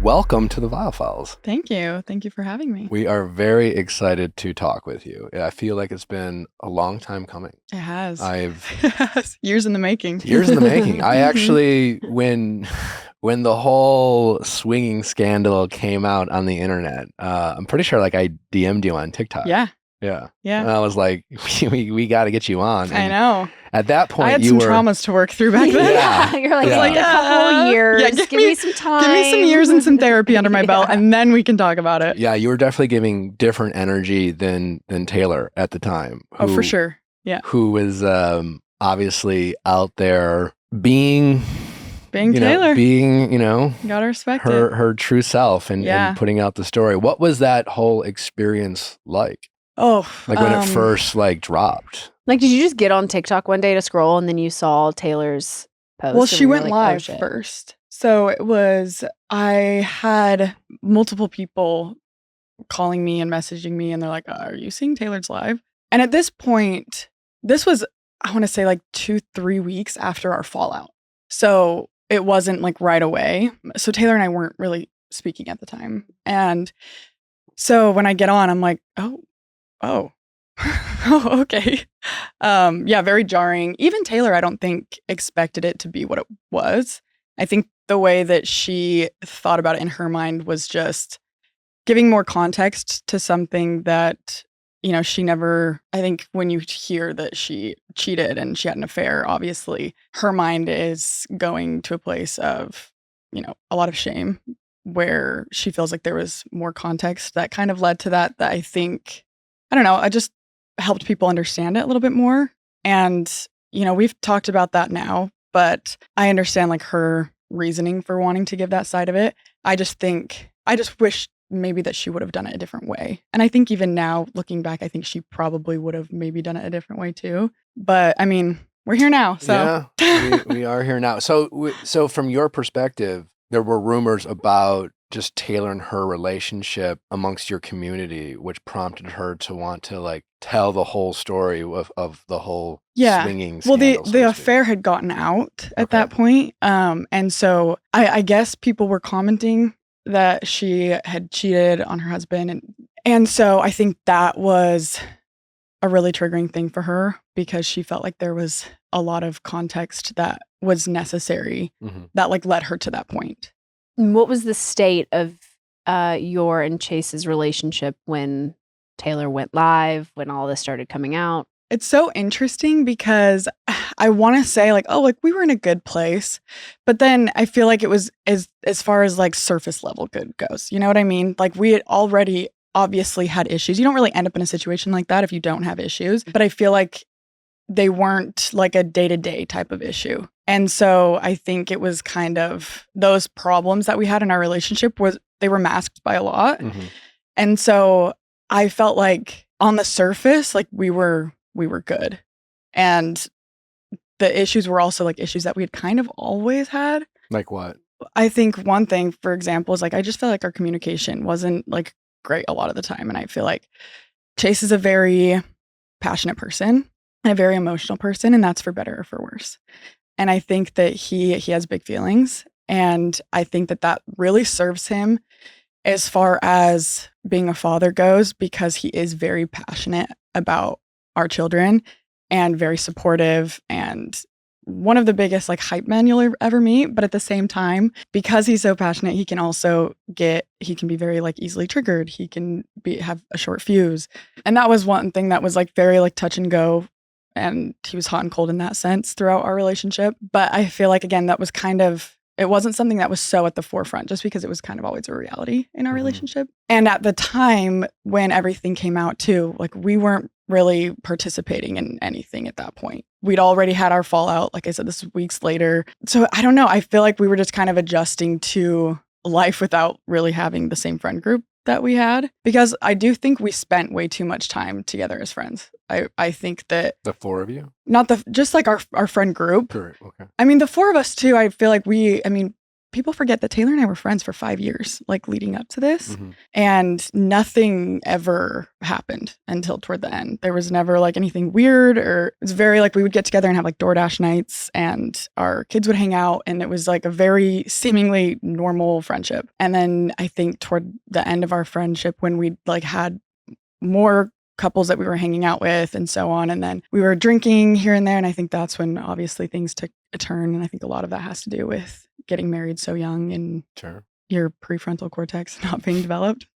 welcome to the Viall Files. Thank you. Thank you for having me. We are very excited to talk with you. I feel like it's been a long time coming. It has. I've years in the making. Years in the making. I actually, when the whole swinging scandal came out on the internet, I'm pretty sure like I DM'd you on TikTok. Yeah. Yeah. Yeah. And I was like, we got to get you on. And I know. At that point, I had you some were traumas to work through back then. Yeah. You're like, Yeah. like a couple years. Yeah, give me some time. Give me some years and some therapy under my belt, and then we can talk about it. Yeah, you were definitely giving different energy than Taylor at the time. Oh, for sure. Yeah. Who was obviously out there being Taylor. Gotta respect her true self and putting out the story. What was that whole experience like? Oh, like when it first dropped. Like, did you just get on TikTok one day to scroll and then you saw Taylor's post? Well, she went like, live first. So it was, I had multiple people calling me and messaging me, and they're like, are you seeing Taylor's live? And at this point, this was, I want to say like 2-3 weeks after our fallout. So it wasn't like right away. So Taylor and I weren't really speaking at the time. And so when I get on, I'm like, oh, okay. Yeah, very jarring. Even Taylor, I don't think expected it to be what it was. I think the way that she thought about it in her mind was just giving more context to something that, she never, I think when you hear that she cheated and she had an affair, obviously her mind is going to a place of, a lot of shame where she feels like there was more context that kind of led to that I think, I don't know, I just helped people understand it a little bit more. And, we've talked about that now, but I understand like her reasoning for wanting to give that side of it. I just wish maybe that she would have done it a different way. And I think even now, looking back, I think she probably would have maybe done it a different way too. But I mean, we're here now. So yeah, we are here now. So from your perspective, there were rumors about just Taylor and her relationship amongst your community, which prompted her to want to tell the whole story of the whole swinging scandal. Well, the affair had gotten out at that point. And so I guess people were commenting that she had cheated on her husband. And so I think that was a really triggering thing for her because she felt like there was a lot of context that was necessary that led her to that point. What was the state of your and Chase's relationship when Taylor went live, when all this started coming out? It's so interesting because I want to say we were in a good place, but then I feel like it was as far as surface level good goes. You know what I mean? Like we had already obviously had issues. You don't really end up in a situation like that if you don't have issues, but I feel like they weren't like a day-to-day type of issue. And so I think it was kind of those problems that we had in our relationship they were masked by a lot. And so I felt like on the surface, we were good. And the issues were also issues that we had kind of always had. Like what? I think one thing, for example, is I just felt like our communication wasn't great a lot of the time. And I feel like Chase is a very passionate person and a very emotional person, and that's for better or for worse. And I think that he has big feelings, and I think that really serves him as far as being a father goes, because he is very passionate about our children and very supportive and one of the biggest hype men you'll ever meet. But at the same time, because he's so passionate, he can be very easily triggered. He can have a short fuse. And that was one thing that was very touch and go. And he was hot and cold in that sense throughout our relationship. But I feel like, again, that was it wasn't something that was so at the forefront just because it was kind of always a reality in our relationship. And at the time when everything came out too, we weren't really participating in anything at that point. We'd already had our fallout. Like I said, this was weeks later. So I don't know. I feel like we were just kind of adjusting to life without really having the same friend group that we had, because I do think we spent way too much time together as friends. I think that the four of you, not just our friend group. Correct. Okay. I mean, the four of us too. I feel like people forget that Taylor and I were friends for 5 years, like leading up to this. Mhm. And nothing ever happened until toward the end. There was never like anything weird, or it was very like we would get together and have like DoorDash nights and our kids would hang out. And it was like a very seemingly normal friendship. And then I think toward the end of our friendship, when we like had more couples that we were hanging out with and so on, and then we were drinking here and there. And I think that's when obviously things took a turn. And I think a lot of that has to do with getting married so young and Sure. your prefrontal cortex not being developed.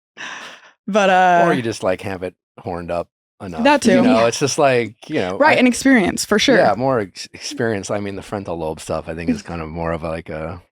But Or you just like have it horned up enough. That too. You know, Yeah. it's just like, right, and experience for sure. Yeah, more experience. I mean, the frontal lobe stuff, I think, is kind of more of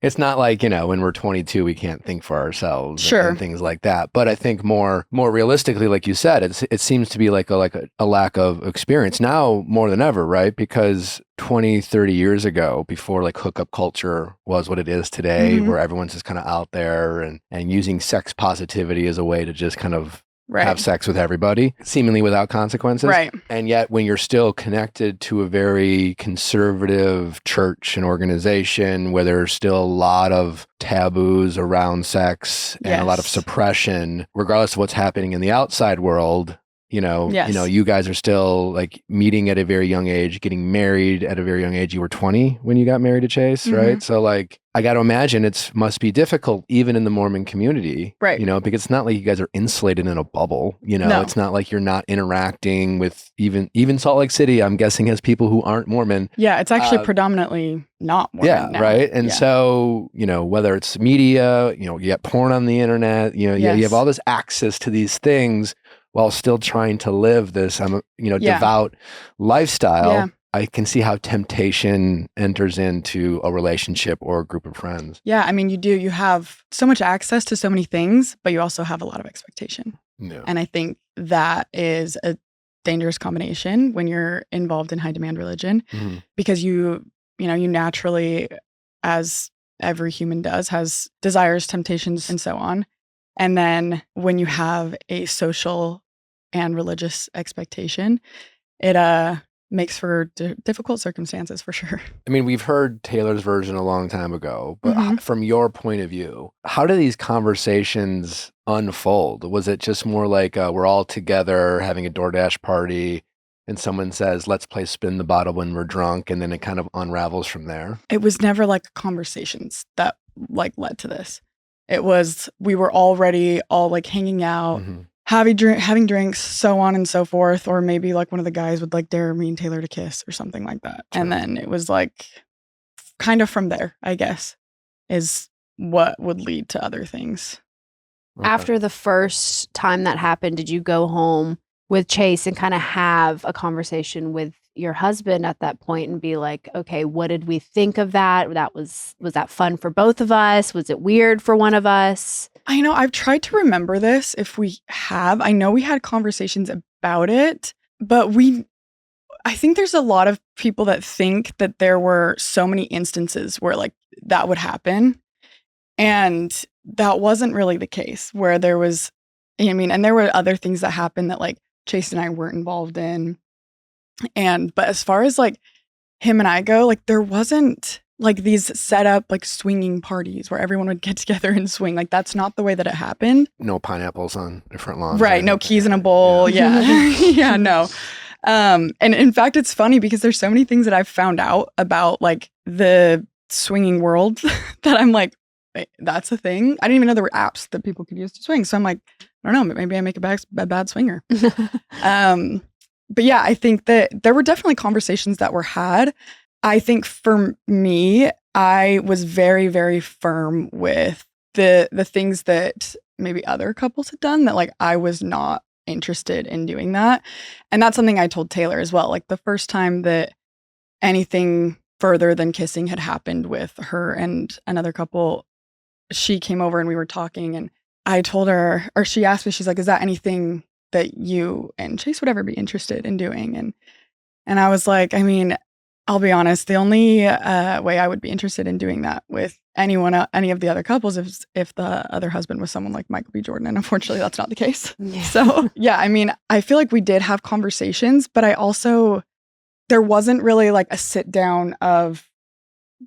it's not like, when we're 22, we can't think for ourselves Sure. and things like that. But I think more realistically, like you said, it seems to be like a lack of experience now more than ever, right? Because 20, 30 years ago, before like hookup culture was what it is today, Mhm. where everyone's just kind of out there and using sex positivity as a way to just kind of Right. have sex with everybody, seemingly without consequences. Right. And yet, when you're still connected to a very conservative church and organization where there's still a lot of taboos around sex and a lot of Yes. suppression, regardless of what's happening in the outside world, Yes. you guys are still like meeting at a very young age, getting married at a very young age. You were 20 when you got married to Chase, right? So like, I got to imagine must be difficult even in the Mormon community, Right. because it's not like you guys are insulated in a bubble, No. It's not like you're not interacting with even Salt Lake City, I'm guessing, has people who aren't Mormon. Yeah, it's actually predominantly not Mormon Yeah, now. right. And Yeah. so, whether it's media, you get porn on the internet, you Yes. have all this access to these things while still trying to live this, Yeah. devout lifestyle. Yeah. I can see how temptation enters into a relationship or a group of friends. Yeah, I mean, you have so much access to so many things, but you also have a lot of expectation. Yeah. And I think that is a dangerous combination when you're involved in high demand religion, Mhm. because you naturally, as every human does, has desires, temptations, and so on. And then when you have a social and religious expectation, it makes for difficult circumstances for sure. I mean, we've heard Taylor's version a long time ago, but Mhm. from your point of view, how do these conversations unfold? Was it just more like we're all together having a DoorDash party and someone says, let's play spin the bottle when we're drunk, and then it kind of unravels from there? It was never like conversations that like led to this. It was, we were already all like hanging out, Mhm. having drinks, so on and so forth. Or maybe like one of the guys would like dare me and Taylor to kiss or something like that. Sure. And then it was like kind of from there, I guess, is what would lead to other things. Okay. After the first time that happened, did you go home with Chase and kind of have a conversation with your husband at that point and be like, okay, what did we think of that? Was that fun for both of us? Was it weird for one of us? I know I've tried to remember this if we have. I know we had conversations about it, but I think there's a lot of people that think that there were so many instances where like that would happen. And that wasn't really the case, where there was, and there were other things that happened that like Chase and I weren't involved in. But as far as like him and I go, like there wasn't like these set up like swinging parties where everyone would get together and swing. Like that's not the way that it happened. No pineapples on different lawns. Right. No keys in a bowl. Yeah. Yeah, no. And in fact, it's funny because there's so many things that I've found out about like the swinging world that I'm like, wait, that's a thing. I didn't even know there were apps that people could use to swing. So I'm like, I don't know, maybe I make a bad swinger. But yeah, I think that there were definitely conversations that were had. I think for me, I was very, very firm with the things that maybe other couples had done, that like I was not interested in doing that. And that's something I told Taylor as well. Like the first time that anything further than kissing had happened with her and another couple, she came over and we were talking, and I told her, or she asked me, she's like, is that anything that you and Chase would ever be interested in doing? And I was like, I mean, I'll be honest, the only way I would be interested in doing that with any of the other couples is if the other husband was someone like Michael B. Jordan. And unfortunately, that's not the case. Yeah. So yeah, I mean, I feel like we did have conversations, but there wasn't really like a sit down of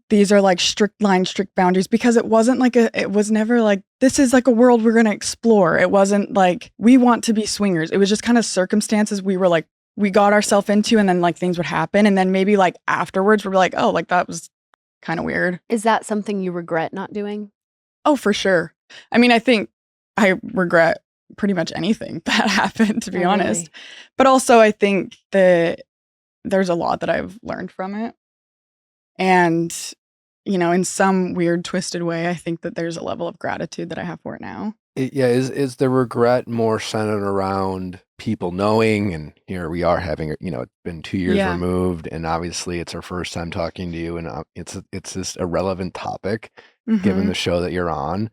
these are like strict lines, strict boundaries, because it wasn't like it was never like, this is like a world we're going to explore. It wasn't like, we want to be swingers. It was just kind of circumstances we were like, we got ourselves into, and then like things would happen. And then maybe like afterwards we're like, oh, like that was kind of weird. Is that something you regret not doing? Oh, for sure. I mean, I think I regret pretty much anything that happened, to be honest. But also I think that there's a lot that I've learned from it. And, you know, in some weird, twisted way, I think that there's a level of gratitude that I have for it now. Is the regret more centered around people knowing? And here we are having, you know, it's been 2 years removed, and obviously it's our first time talking to you, and it's just a relevant topic given the show that you're on.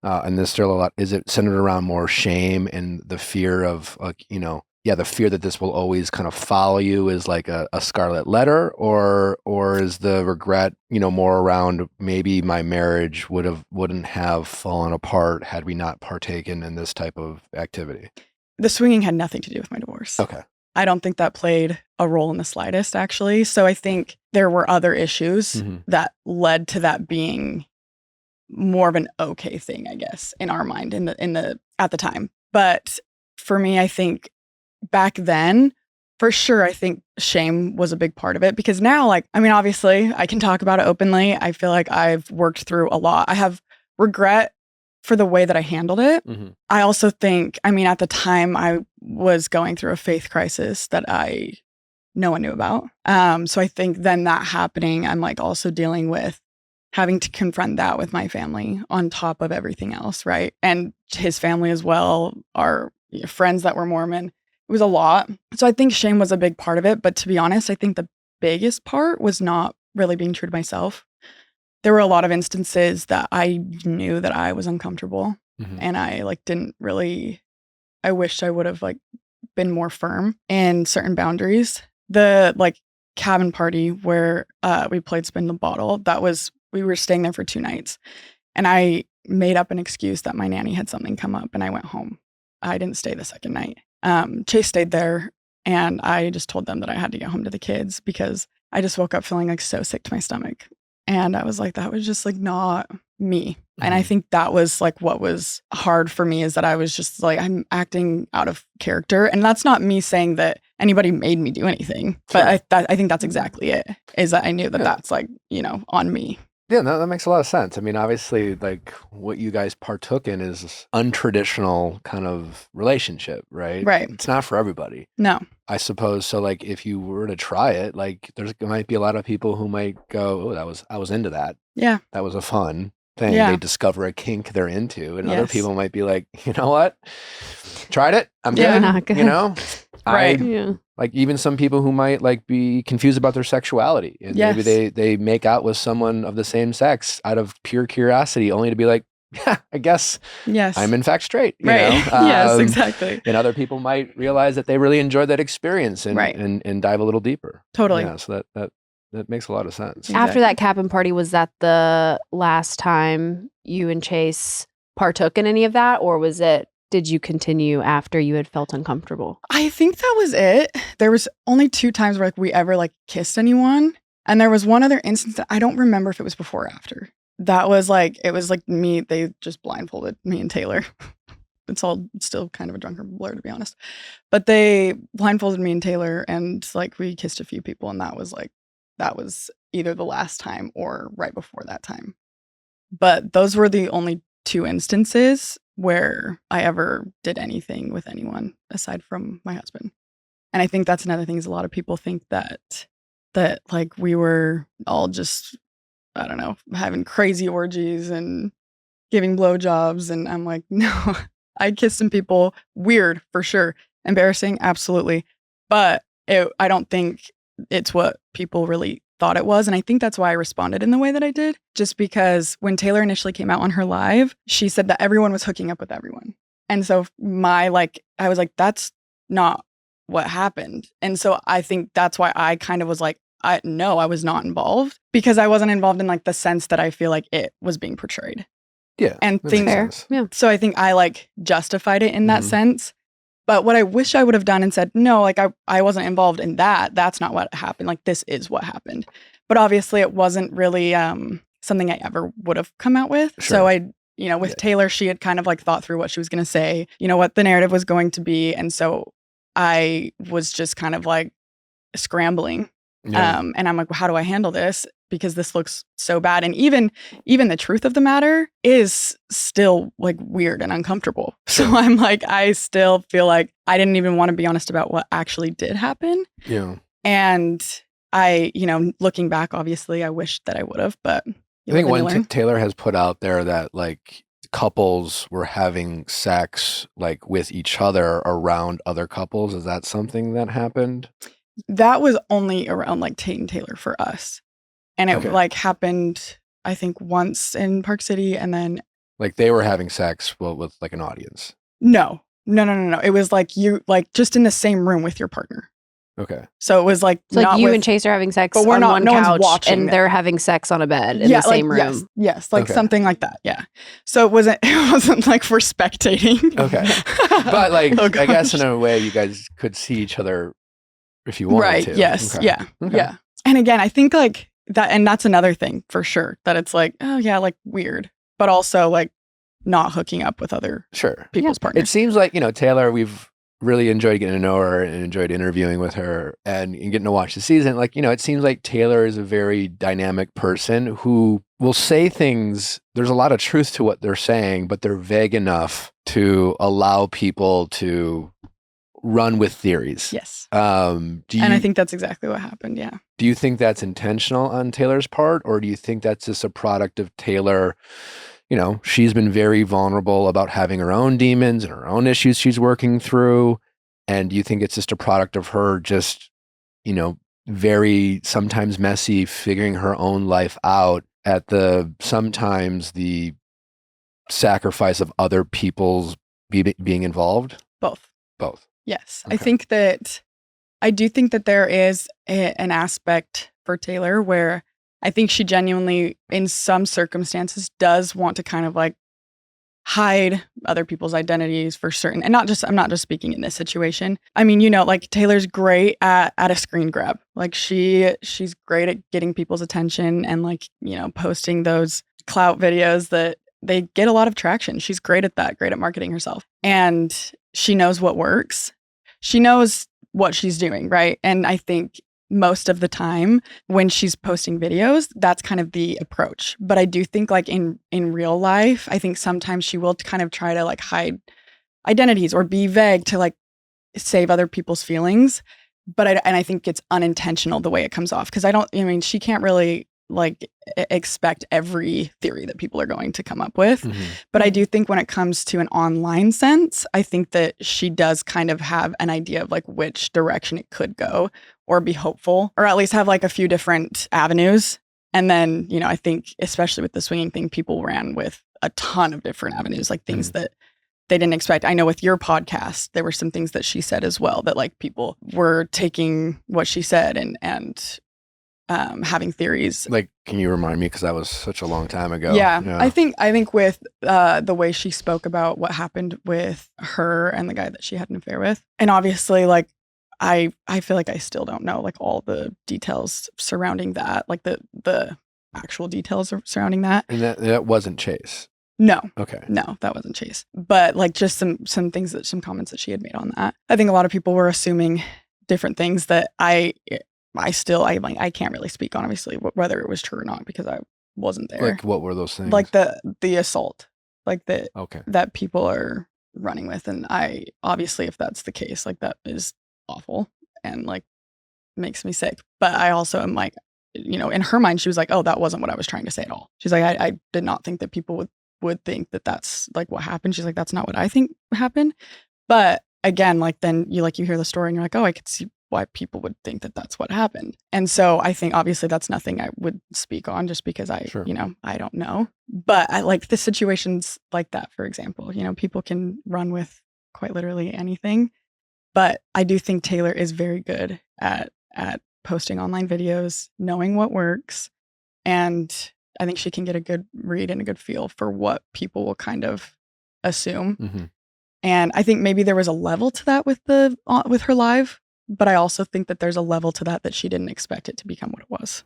And there's still a lot. Is it centered around more shame and the fear of, like, you know, the fear that this will always kind of follow you is like a scarlet letter, or is the regret, you know, more around maybe my marriage wouldn't have fallen apart had we not partaken in this type of activity? The swinging had nothing to do with my divorce. Okay. I don't think that played a role in the slightest, actually. So I think there were other issues that led to that being more of an okay thing, I guess, in our mind at the time. But for me, I think back then, for sure, I think shame was a big part of it, because now, like, I mean, obviously I can talk about it openly. I feel like I've worked through a lot. I have regret for the way that I handled it. I also think, I mean, at the time I was going through a faith crisis that no one knew about. So I think then that happening, I'm like also dealing with having to confront that with my family on top of everything else, right? And his family as well, our friends that were Mormon. It was a lot. So I think shame was a big part of it. But to be honest, I think the biggest part was not really being true to myself. There were a lot of instances that I knew that I was uncomfortable, and I like didn't really, I wished I would have like been more firm in certain boundaries. The like cabin party where we played Spin the Bottle, we were staying there for 2 nights, and I made up an excuse that my nanny had something come up and I went home. I didn't stay the second night. Chase stayed there, and I just told them that I had to get home to the kids because I just woke up feeling like so sick to my stomach. And I was like, that was just like not me. And I think that was like what was hard for me, is that I was just like, I'm acting out of character. And that's not me saying that anybody made me do anything, but I think that's exactly it, is that I knew that that's like, you know, on me. Yeah, no, that makes a lot of sense. I mean, obviously, like what you guys partook in is untraditional kind of relationship, right? Right. It's not for everybody. No. I suppose so. Like, if you were to try it, like there might be a lot of people who might go, "Oh, I was into that. Yeah, that was a fun thing." Yeah. They discover a kink they're into, and other Yes. people might be like, "You know what? Tried it. I'm Yeah. good." Not good. You know, Right. like even some people who might like be confused about their sexuality, and Yes. maybe they make out with someone of the same sex out of pure curiosity, only to be like, yeah, I guess Yes. I'm in fact straight. You right. know? Yes, exactly. And other people might realize that they really enjoyed that experience and Right. and dive a little deeper. Totally. Yeah, so that makes a lot of sense. Yeah. After that cabin party, was that the last time you and Chase partook in any of that, or did you continue after you had felt uncomfortable? I think that was it. There was only 2 times where like we ever like kissed anyone. And there was one other instance that I don't remember if it was before or after. That was like, it was like me, they just blindfolded me and Taylor. It's all still kind of a drunken blur, to be honest. But they blindfolded me and Taylor, and like we kissed a few people, and that was either the last time or right before that time. But those were the only 2 instances where I ever did anything with anyone aside from my husband. And I think that's another thing, is a lot of people think that like we were all just, I don't know, having crazy orgies and giving blowjobs. And I'm like, no, I kissed some people. Weird, for sure. Embarrassing, absolutely. But I don't think it's what people really thought it was. And I think that's why I responded in the way that I did. Just because when Taylor initially came out on her live, she said that everyone was hooking up with everyone. And so I was like, that's not what happened. And so I think that's why I kind of was like, I was not involved, because I wasn't involved in like the sense that I feel like it was being portrayed. Yeah. And that things, makes sense. Yeah. so I think I like justified it in that sense. But what I wish I would have done and said, no, like I wasn't involved in that. That's not what happened. Like, this is what happened. But obviously it wasn't really something I ever would have come out with. Sure. So with Taylor, she had kind of like thought through what she was going to say, what the narrative was going to be. And so I was just kind of like scrambling. Yeah. And I'm like, well, how do I handle this? Because this looks so bad. And even the truth of the matter is still like weird and uncomfortable. So I'm like, I still feel like I didn't even want to be honest about what actually did happen. Yeah. And I, looking back, obviously I wish that I would have, but I think one Taylor has put out there that like couples were having sex like with each other around other couples. Is that something that happened? That was only around like Tate and Taylor for us. And it like happened, I think, once in Park City, and then like they were having sex with like an audience. No. It was like you like just in the same room with your partner. Okay. So it was like it's like you and Chase are having sex on one couch and they're having sex on a bed in the same room. Yes, like something like that. Yeah. So it wasn't like we're spectating. Okay. But like I guess in a way you guys could see each other if you wanted to. Yes. Okay. Yeah. Okay. Yeah. And again, I think like that, and that's another thing for sure, that it's like, oh yeah, like weird, but also like not hooking up with other people's partners. It seems like, Taylor, we've really enjoyed getting to know her and enjoyed interviewing with her and getting to watch the season. Like, it seems like Taylor is a very dynamic person who will say things. There's a lot of truth to what they're saying, but they're vague enough to allow people to run with theories. Yes. And I think that's exactly what happened. Yeah. Do you think that's intentional on Taylor's part, or do you think that's just a product of Taylor? She's been very vulnerable about having her own demons and her own issues she's working through. And do you think it's just a product of her just, very sometimes messy, figuring her own life out at sometimes the sacrifice of other people's being involved? Both. Yes. Okay. I do think that there is an aspect for Taylor where I think she genuinely, in some circumstances, does want to kind of like hide other people's identities for certain. And I'm not just speaking in this situation. I mean, like Taylor's great at a screen grab. Like she's great at getting people's attention and like, posting those clout videos that they get a lot of traction. She's great at that, great at marketing herself. And she knows what works. She knows what she's doing, right? And I think most of the time when she's posting videos, that's kind of the approach. But I do think like in real life, I think sometimes she will kind of try to like hide identities or be vague to like save other people's feelings. But I think it's unintentional the way it comes off. Because she can't really like expect every theory that people are going to come up with. Mm-hmm. But I do think when it comes to an online sense, I think that she does kind of have an idea of like which direction it could go or be hopeful, or at least have like a few different avenues. And then, I think especially with the swinging thing, people ran with a ton of different avenues, like things that they didn't expect. I know with your podcast, there were some things that she said as well that like people were taking what she said and having theories. Like, can you remind me? Because that was such a long time ago. Yeah. I think with the way she spoke about what happened with her and the guy that she had an affair with, and obviously, like, I feel like I still don't know like all the details surrounding that, like the actual details surrounding that. And that wasn't Chase. No. Okay. No, that wasn't Chase. But like just some comments that she had made on that. I think a lot of people were assuming different things that I can't really speak on, obviously, whether it was true or not, because I wasn't there. Like, what were those things? Like the assault, like that people are running with. And I, obviously, if that's the case, like that is awful and like makes me sick. But I also am like, in her mind, she was like, oh, that wasn't what I was trying to say at all. She's like, I did not think that people would think that that's like what happened. She's like, that's not what I think happened. But again, like then you hear the story and you're like, oh, I could see why people would think that that's what happened. And so I think obviously that's nothing I would speak on just because I don't know. But I like the situations like that, for example, people can run with quite literally anything. But I do think Taylor is very good at posting online videos, knowing what works. And I think she can get a good read and a good feel for what people will kind of assume. Mm-hmm. And I think maybe there was a level to that with her live But I also think that there's a level to that she didn't expect it to become what it was.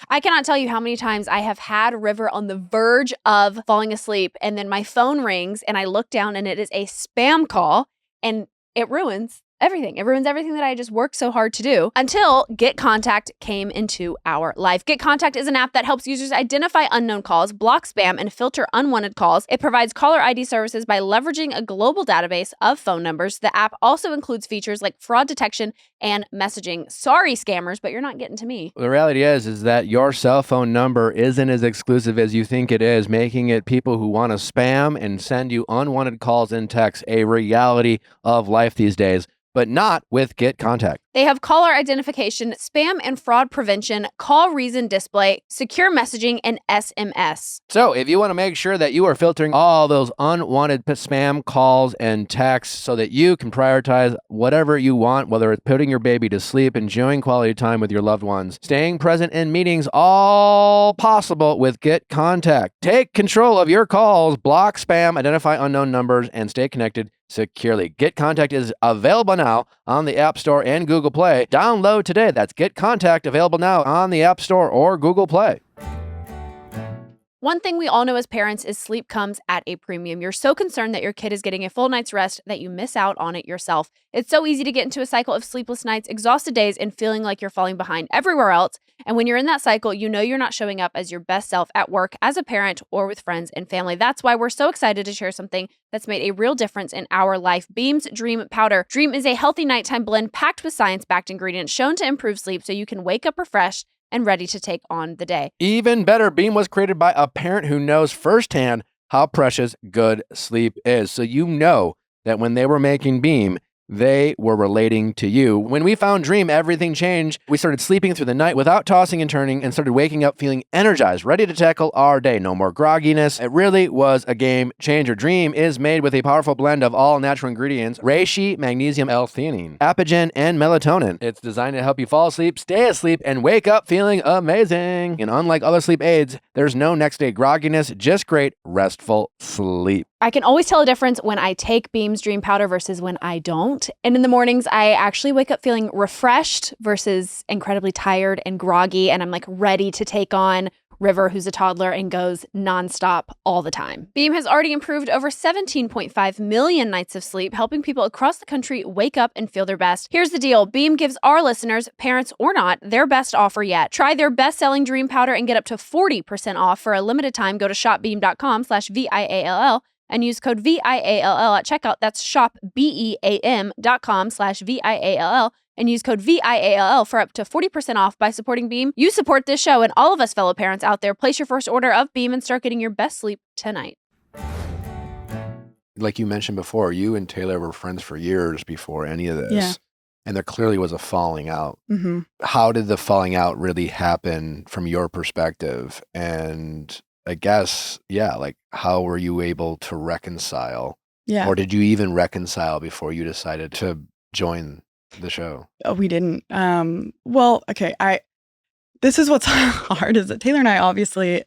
I cannot tell you how many times I have had River on the verge of falling asleep, and then my phone rings and I look down and it is a spam call, and it ruins everything. It ruins everything that I just worked so hard to do until Get Contact came into our life. Get Contact is an app that helps users identify unknown calls, block spam, and filter unwanted calls. It provides caller ID services by leveraging a global database of phone numbers. The app also includes features like fraud detection and messaging. Sorry, scammers, but you're not getting to me. The reality is that your cell phone number isn't as exclusive as you think it is, making it people who want to spam and send you unwanted calls and texts a reality of life these days. But not with Get Contact. They have caller identification, spam and fraud prevention, call reason display, secure messaging, and SMS. So if you want to make sure that you are filtering all those unwanted spam calls and texts so that you can prioritize whatever you want, whether it's putting your baby to sleep, enjoying quality time with your loved ones, staying present in meetings, all possible with Get Contact. Take control of your calls, block spam, identify unknown numbers, and stay connected securely. Get Contact is available now on the App Store and Google Play. Download today. That's Get Contact, available now on the App Store or Google Play. One thing we all know as parents is sleep comes at a premium. You're so concerned that your kid is getting a full night's rest that you miss out on it yourself. It's so easy to get into a cycle of sleepless nights, exhausted days, and feeling like you're falling behind everywhere else. And when you're in that cycle, you know you're not showing up as your best self at work, as a parent, or with friends and family. That's why we're so excited to share something that's made a real difference in our life. Beam's Dream Powder. Dream is a healthy nighttime blend packed with science-backed ingredients shown to improve sleep so you can wake up refreshed and ready to take on the day. Even better, Beam was created by a parent who knows firsthand how precious good sleep is. So you know that when they were making Beam, they were relating to you. When we found Dream, everything changed. We started sleeping through the night without tossing and turning and started waking up feeling energized, ready to tackle our day. No more grogginess. It really was a game changer. Dream is made with a powerful blend of all natural ingredients: reishi, magnesium, L-theanine, apigen, and melatonin. It's designed to help you fall asleep, stay asleep, and wake up feeling amazing. And unlike other sleep aids, there's no next day grogginess, just great, restful sleep. I can always tell a difference when I take Beam's Dream Powder versus when I don't. And in the mornings, I actually wake up feeling refreshed versus incredibly tired and groggy. And I'm like ready to take on River, who's a toddler and goes nonstop all the time. Beam has already improved over 17.5 million nights of sleep, helping people across the country wake up and feel their best. Here's the deal. Beam gives our listeners, parents or not, their best offer yet. Try their best-selling Dream Powder and get up to 40% off for a limited time. Go to shopbeam.com/VIALL and use code VIALL at checkout. That's shopbeam.com/VIALL and use code VIALL for up to 40% off by supporting Beam. You support this show and all of us fellow parents out there. Place your first order of Beam and start getting your best sleep tonight. Like you mentioned before, you and Taylor were friends for years before any of this. Yeah. And there clearly was a falling out. Mm-hmm. How did the falling out really happen from your perspective? And I guess, like how were you able to reconcile? Yeah. Or did you even reconcile before you decided to join the show? Oh, we didn't. Well, okay. This is what's hard is that Taylor and I, obviously,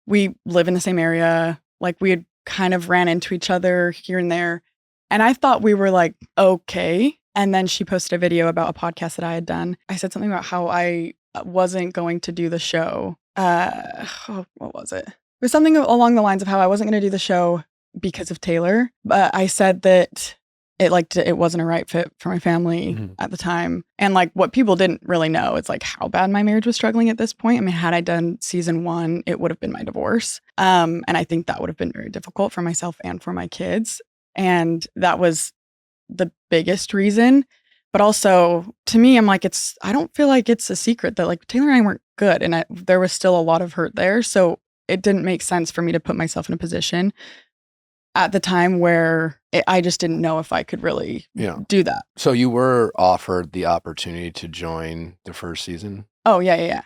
we live in the same area. Like we had kind of ran into each other here and there. And I thought we were like, okay. And then she posted a video about a podcast that I had done. I said something about how I wasn't going to do the show. What was it? It was something along the lines of how I wasn't going to do the show because of Taylor. But I said that it wasn't a right fit for my family at the time. And like what people didn't really know is like how bad my marriage was struggling at this point. I mean, had I done season 1, it would have been my divorce. And I think that would have been very difficult for myself and for my kids. And that was the biggest reason. But also to me, I'm like, I don't feel like it's a secret that like Taylor and I weren't good. And there was still a lot of hurt there. So it didn't make sense for me to put myself in a position at the time where I just didn't know if I could really do that. So you were offered the opportunity to join the first season? Oh, yeah.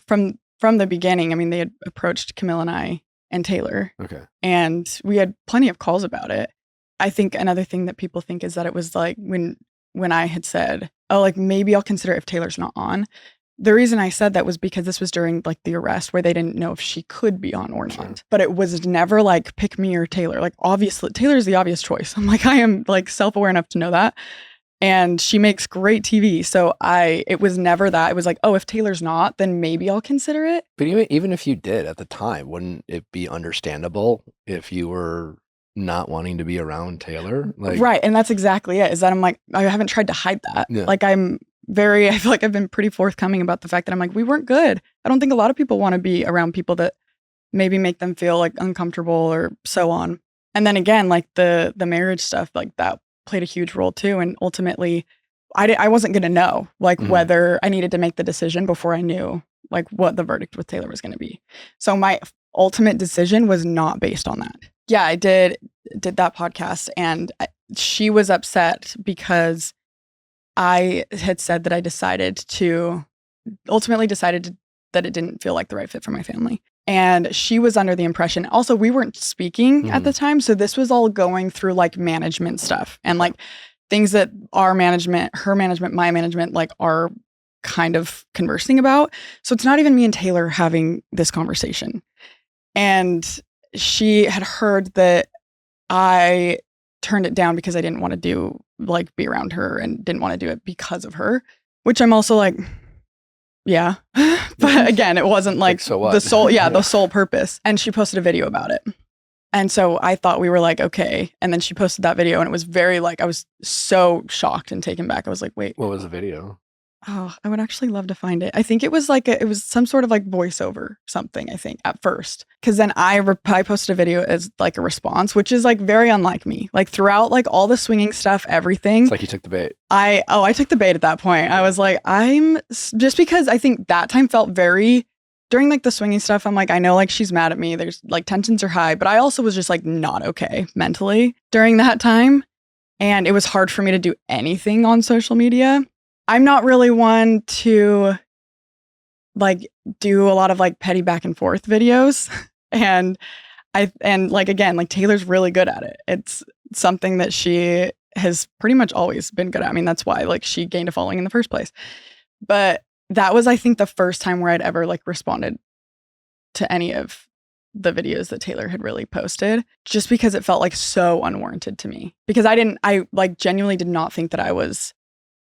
From the beginning, I mean, they had approached Camille and I and Taylor. Okay. And we had plenty of calls about it. I think another thing that people think is that it was like when I had said, oh, like maybe I'll consider it if Taylor's not on. The reason I said that was because this was during like the arrest where they didn't know if she could be on or not. But it was never like pick me or Taylor. Like obviously Taylor's the obvious choice. I'm like, I am like self-aware enough to know that. And she makes great TV. So it was never that. It was like, oh, if Taylor's not, then maybe I'll consider it. But even if you did at the time, wouldn't it be understandable if you were not wanting to be around Taylor? Like, Right. And that's exactly it, is that I'm like, I haven't tried to hide that. Yeah. Like I feel like I've been pretty forthcoming about the fact that I'm like, we weren't good. I don't think a lot of people want to be around people that maybe make them feel like uncomfortable or so on. And then again, like the marriage stuff, like that played a huge role too. And ultimately, I wasn't going to know like whether I needed to make the decision before I knew like what the verdict with Taylor was going to be. So my ultimate decision was not based on that. Yeah, I did that podcast, and she was upset because I had said that I ultimately decided that it didn't feel like the right fit for my family. And she was under the impression, also we weren't speaking at the time. So this was all going through like management stuff and like things that our management, her management, my management, like are kind of conversing about. So it's not even me and Taylor having this conversation. And she had heard that I turned it down because I didn't want to be around her and didn't want to do it because of her, which I'm also like, yeah. But again, it wasn't like so what? the sole purpose. And she posted a video about it. And so I thought we were like, okay. And then she posted that video and it was very like, I was so shocked and taken back. I was like, wait. What was the video? Oh, I would actually love to find it. I think it was like it was some sort of like voiceover something, I think, at first. Because then I posted a video as like a response, which is like very unlike me. Like throughout like all the swinging stuff, everything. It's like you took the bait. I took the bait at that point. I was like, just because I think that time felt very, during like the swinging stuff, I'm like, I know like she's mad at me. There's like tensions are high, but I also was just like not okay mentally during that time. And it was hard for me to do anything on social media. I'm not really one to like do a lot of like petty back and forth videos. And like, again, like Taylor's really good at it. It's something that she has pretty much always been good at. I mean, that's why like she gained a following in the first place. But that was, I think, the first time where I'd ever like responded to any of the videos that Taylor had really posted, just because it felt like so unwarranted to me, because I like genuinely did not think that I was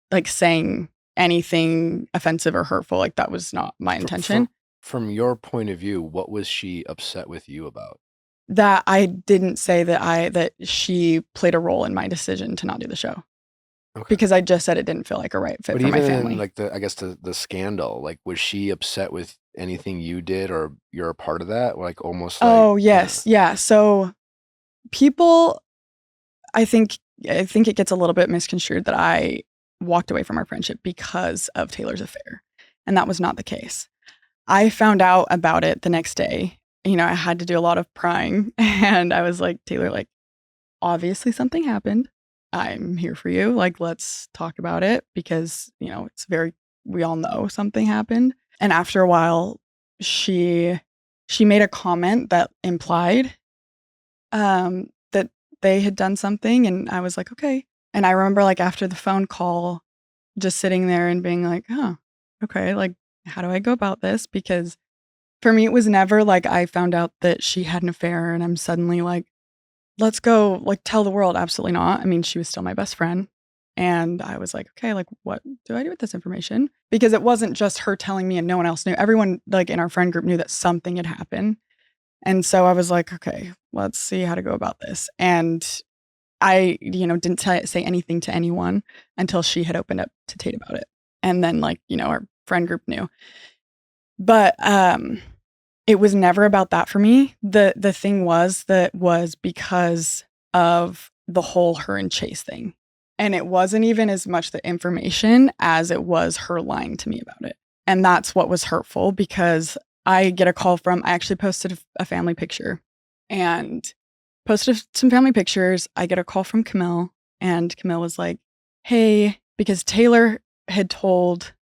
like saying anything offensive or hurtful. Like that was not my intention. From your point of view, what was she upset with you about? That I didn't say that she played a role in my decision to not do the show. Okay. Because I just said it didn't feel like a right fit for my family. Like the scandal, like was she upset with anything you did or you're a part of that? Like almost like, oh yes. Yeah. So people, I think it gets a little bit misconstrued that I walked away from our friendship because of Taylor's affair. And that was not the case. I found out about it the next day. You know, I had to do a lot of prying and I was like, Taylor, like, obviously something happened. I'm here for you. Like, let's talk about it because, you know, we all know something happened. And after a while, she made a comment that implied that they had done something. And I was like, okay. And I remember like after the phone call, just sitting there and being like, oh, okay, like, how do I go about this? Because for me, it was never like I found out that she had an affair and I'm suddenly like, let's go like tell the world. Absolutely not. I mean, she was still my best friend. And I was like, okay, like what do I do with this information? Because it wasn't just her telling me and no one else knew. Everyone like in our friend group knew that something had happened. And so I was like, okay, let's see how to go about this. And I, you know, didn't say anything to anyone until she had opened up to Tate about it. And then like, you know, our friend group knew. But it was never about that for me. The thing was because of the whole her and Chase thing. And it wasn't even as much the information as it was her lying to me about it. And that's what was hurtful because I get a call I actually posted a family picture and posted some family pictures. I get a call from Camille and Camille was like, hey, because Taylor had told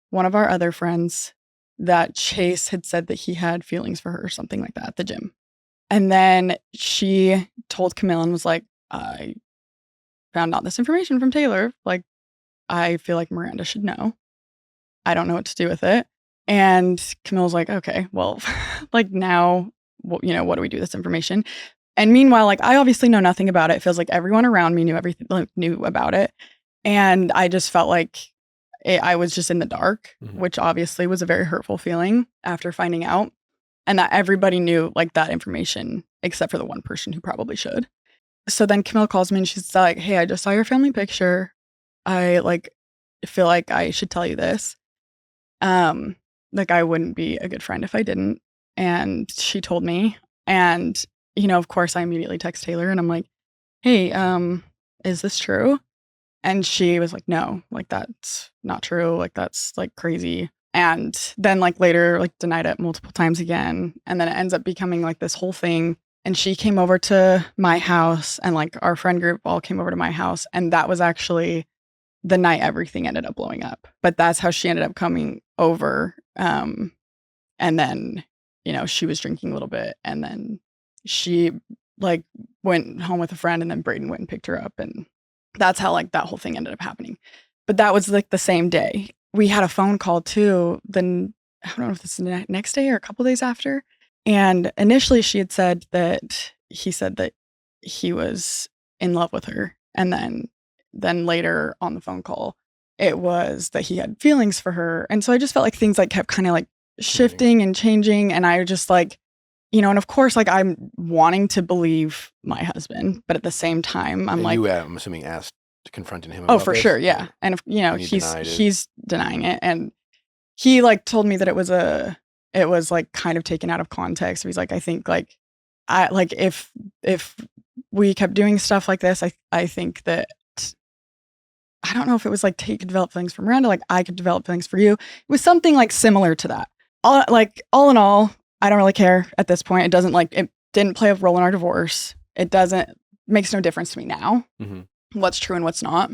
one of our other friends that Chase had said that he had feelings for her or something like that at the gym. And then she told Camille and was like, I found out this information from Taylor. Like, I feel like Miranda should know. I don't know what to do with it. And Camille's like, okay, well, like now, you know, what do we do with this information? And meanwhile, like, I obviously know nothing about it. It feels like everyone around me knew everything, like, knew about it. And I just felt like I was just in the dark, which obviously was a very hurtful feeling after finding out. And that everybody knew like that information except for the one person who probably should. So then Camille calls me and she's like, hey, I just saw your family picture. I like feel like I should tell you this. Like I wouldn't be a good friend if I didn't. And she told me. And, you know, of course I immediately text Taylor and I'm like, hey, is this true? And she was like, no, like that's not true. Like that's like crazy. And then like later, like denied it multiple times again. And then it ends up becoming like this whole thing. And she came over to my house and like our friend group all came over to my house. And that was actually the night everything ended up blowing up. But that's how she ended up coming over. And then, you know, she was drinking a little bit and then she like went home with a friend and then Braden went and picked her up. And that's how like that whole thing ended up happening. But that was like the same day. We had a phone call too. Then I don't know if it's the next day or a couple days after. And initially she had said that he said that he was in love with her. And then later on the phone call, it was that he had feelings for her. And so I just felt like things like kept kind of like shifting and changing. And I just like, you know, and of course, like I'm wanting to believe my husband, but at the same time, I'm And like, you, I'm assuming, asked confronting him oh, about for this? sure. Yeah. And if, you know, And he denied it. he's denying it. And he like told me that it was like kind of taken out of context. He's like, I think like, if we kept doing stuff like this, I think that, I don't know if it was like he could develop feelings for Miranda, like I could develop feelings for you. It was something like similar to that. All in all, I don't really care at this point. It didn't play a role in our divorce. Makes no difference to me now. What's true and what's not.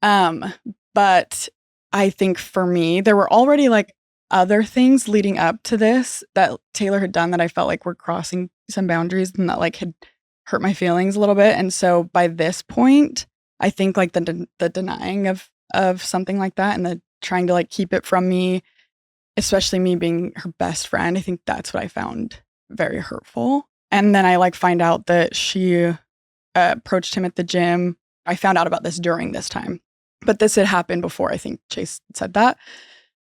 But I think for me, there were already like other things leading up to this that Taylor had done that I felt like were crossing some boundaries and that like had hurt my feelings a little bit. And so by this point, I think like the denying of something like that and the trying to like keep it from me, especially me being her best friend, I think that's what I found very hurtful. And then I like find out that she approached him at the gym. I found out about this during this time, but this had happened before I think Chase said that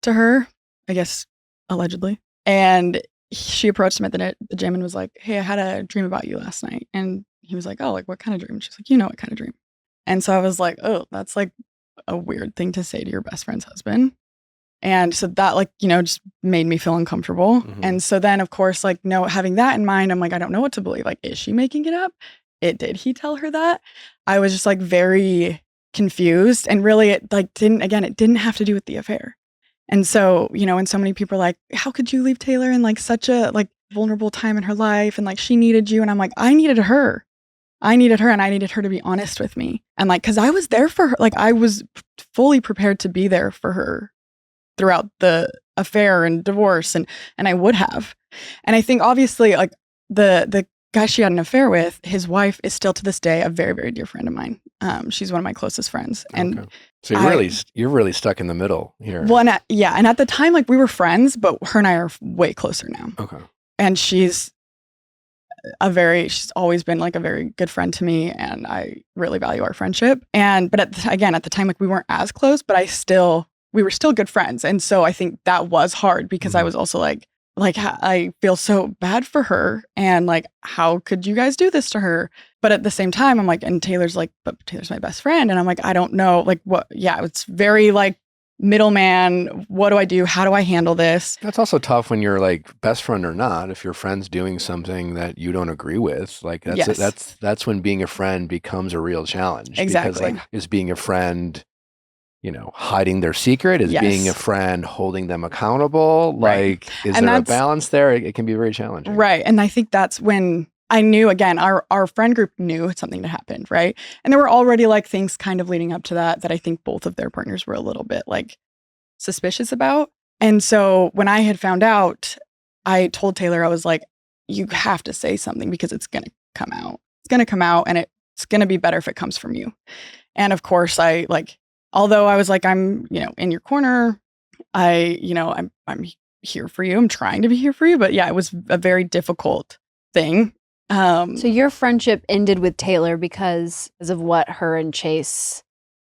to her, I guess, allegedly. And she approached him at the gym and was like, hey, I had a dream about you last night. And he was like, oh, like what kind of dream? She's like, you know what kind of dream? And so I was like, oh, that's like a weird thing to say to your best friend's husband. And so that like, you know, just made me feel uncomfortable. And so then of course, like, no, having that in mind, I'm like, I don't know what to believe. Like, is she making it up? Did he tell her that? I was just like very confused and really it didn't have to do with the affair. And so, you know, and so many people are like, how could you leave Taylor in like such a like vulnerable time in her life? And like, she needed you. And I'm like, I needed her and I needed her to be honest with me. And like, cause I was there for her. Like I was fully prepared to be there for her throughout the affair and divorce. And I would have. And I think obviously like the guy she had an affair with, his wife is still to this day a very, very dear friend of mine. She's one of my closest friends. And so you're really stuck in the middle here. Well, and at the time, like we were friends, but her and I are way closer now. Okay. And she's always been like a very good friend to me, and I really value our friendship. But at the time, like we weren't as close, but we were still good friends. And so I think that was hard because I was also like I feel so bad for her, and like, how could you guys do this to her? But at the same time, I'm like, and Taylor's like, but Taylor's my best friend. And I'm like, I don't know, like what, yeah, it's very like middleman. What do I do? How do I handle this? That's also tough when you're like best friend or not, if your friend's doing something that you don't agree with, like that's when being a friend becomes a real challenge. Exactly. Because like, is being a friend, you know, hiding their secret? Is being a friend holding them accountable? Right. Like, is there a balance there? It can be very challenging. Right. And I think that's when I knew, again, our friend group knew something had happened, right? And there were already like things kind of leading up to that I think both of their partners were a little bit like suspicious about. And so when I had found out, I told Taylor, I was like, you have to say something because it's going to come out. It's going to come out and it's going to be better if it comes from you. And of course, although I was like, I'm, you know, in your corner, I'm here for you. I'm trying to be here for you. But yeah, it was a very difficult thing. So your friendship ended with Taylor because of what her and Chase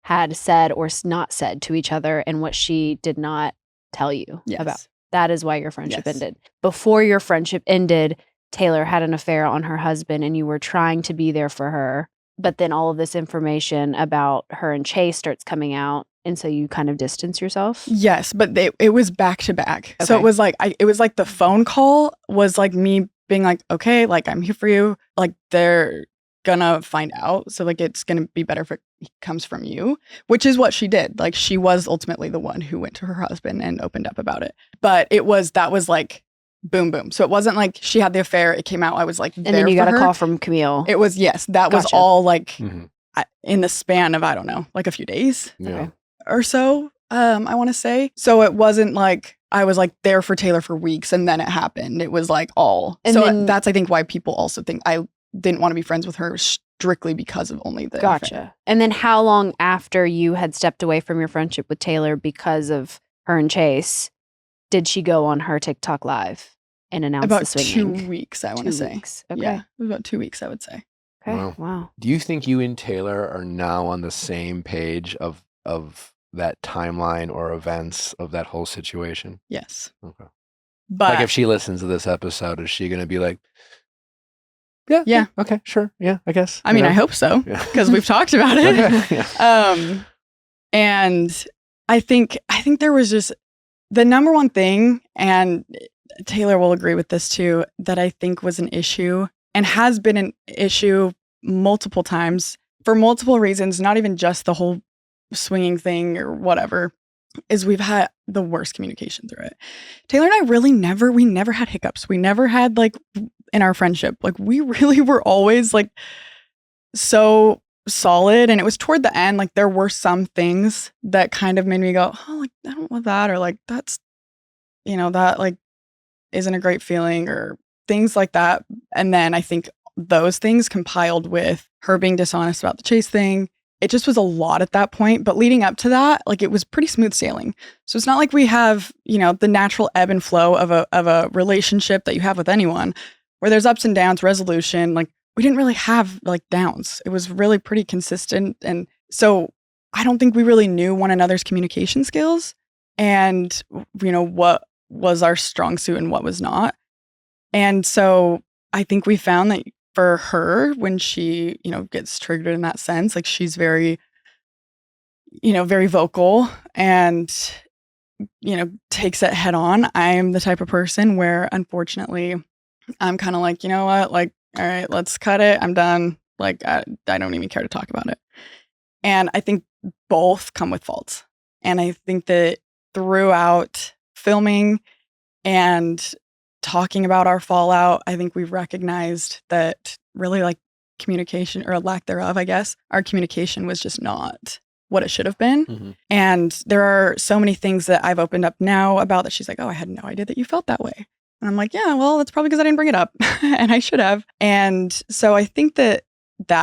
had said or not said to each other and what she did not tell you about. That is why your friendship ended. Before your friendship ended, Taylor had an affair on her husband and you were trying to be there for her. But then all of this information about her and Chase starts coming out. And so you kind of distance yourself? Yes, but it was back to back. Okay. So it was like the phone call was like me being like, okay, like I'm here for you. Like they're gonna find out. So like it's gonna be better if it comes from you, which is what she did. Like she was ultimately the one who went to her husband and opened up about it. But that was like boom, boom. So it wasn't like she had the affair. It came out. I was like, there and then you got her. A call from Camille. It was, yes, that was all like in the span of, I don't know, like a few days or so, I want to say. So it wasn't like I was like there for Taylor for weeks and then it happened. It was like all. And so that's, I think, why people also think I didn't want to be friends with her strictly because of only the affair. And then how long after you had stepped away from your friendship with Taylor because of her and Chase did she go on her TikTok live and announce about the swinging? 2 weeks, I want to say. Okay. Yeah, it was about 2 weeks, I would say. Okay. Wow. Do you think you and Taylor are now on the same page of that timeline or events of that whole situation? Yes. Okay. But like if she listens to this episode, is she going to be like, yeah, okay, sure, yeah, I guess. I mean, I hope so because we've talked about it. Okay. And I think there was just the number one thing, and Taylor will agree with this too, that I think was an issue and has been an issue multiple times for multiple reasons, not even just the whole swinging thing or whatever, is we've had the worst communication through it. Taylor and I we never had hiccups. We never had like in our friendship, like we really were always like so solid. And it was toward the end, like there were some things that kind of made me go, oh, like I don't want that, or like that's, that like isn't a great feeling, or things like that. And then I think those things compiled with her being dishonest about the Chase thing, it just was a lot at that point. But leading up to that, like it was pretty smooth sailing. So it's not like we have, the natural ebb and flow of a relationship that you have with anyone where there's ups and downs, resolution. Like we didn't really have like downs. It was really pretty consistent. And so I don't think we really knew one another's communication skills and, what was our strong suit and what was not. And so I think we found that for her, when she, gets triggered in that sense, like she's very, very vocal and, takes it head on. I'm the type of person where, unfortunately, I'm kind of like, you know what, like, all right, let's cut it. I'm done. Like, I don't even care to talk about it. And I think both come with faults. And I think that throughout filming and talking about our fallout, I think we've recognized that really like communication, or a lack thereof, I guess, our communication was just not what it should have been. Mm-hmm. And there are so many things that I've opened up now about that she's like, oh, I had no idea that you felt that way. And I'm like, yeah, well, that's probably because I didn't bring it up and I should have. And so I think that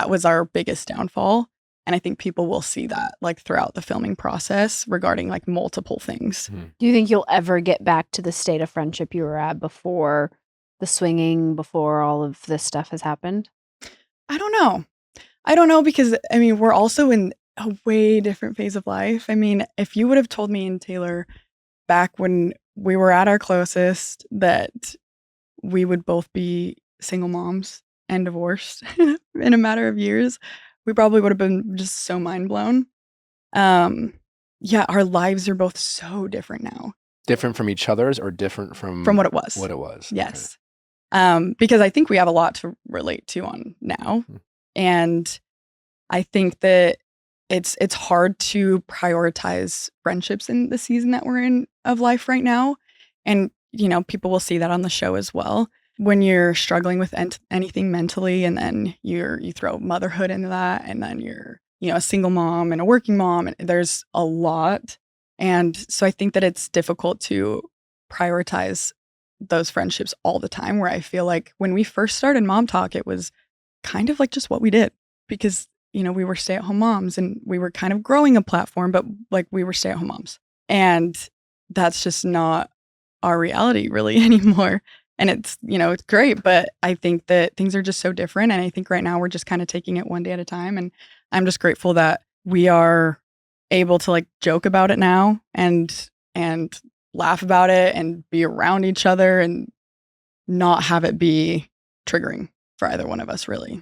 was our biggest downfall. And I think people will see that like throughout the filming process regarding like multiple things. Mm-hmm. Do you think you'll ever get back to the state of friendship you were at before the swinging, before all of this stuff has happened? I don't know because, I mean, we're also in a way different phase of life. I mean, if you would have told me and Taylor back when we were at our closest that we would both be single moms and divorced in a matter of years, we probably would have been just so mind blown. Yeah, our lives are both so different now. Different from each other's, or different from what it was? What it was. Yes. Okay. Because I think we have a lot to relate to on now. Mm-hmm. And I think that it's hard to prioritize friendships in the season that we're in of life right now. And, people will see that on the show as well. When you're struggling with anything mentally, and then you throw motherhood into that, and then you're, a single mom and a working mom, and there's a lot. And so I think that it's difficult to prioritize those friendships all the time, where I feel like when we first started Mom Talk, it was kind of like just what we did because, we were stay-at-home moms and we were kind of growing a platform, but like we were stay-at-home moms. And that's just not our reality really anymore. And it's, it's great, but I think that things are just so different. And I think right now we're just kind of taking it one day at a time. And I'm just grateful that we are able to like joke about it now and laugh about it and be around each other and not have it be triggering for either one of us, really.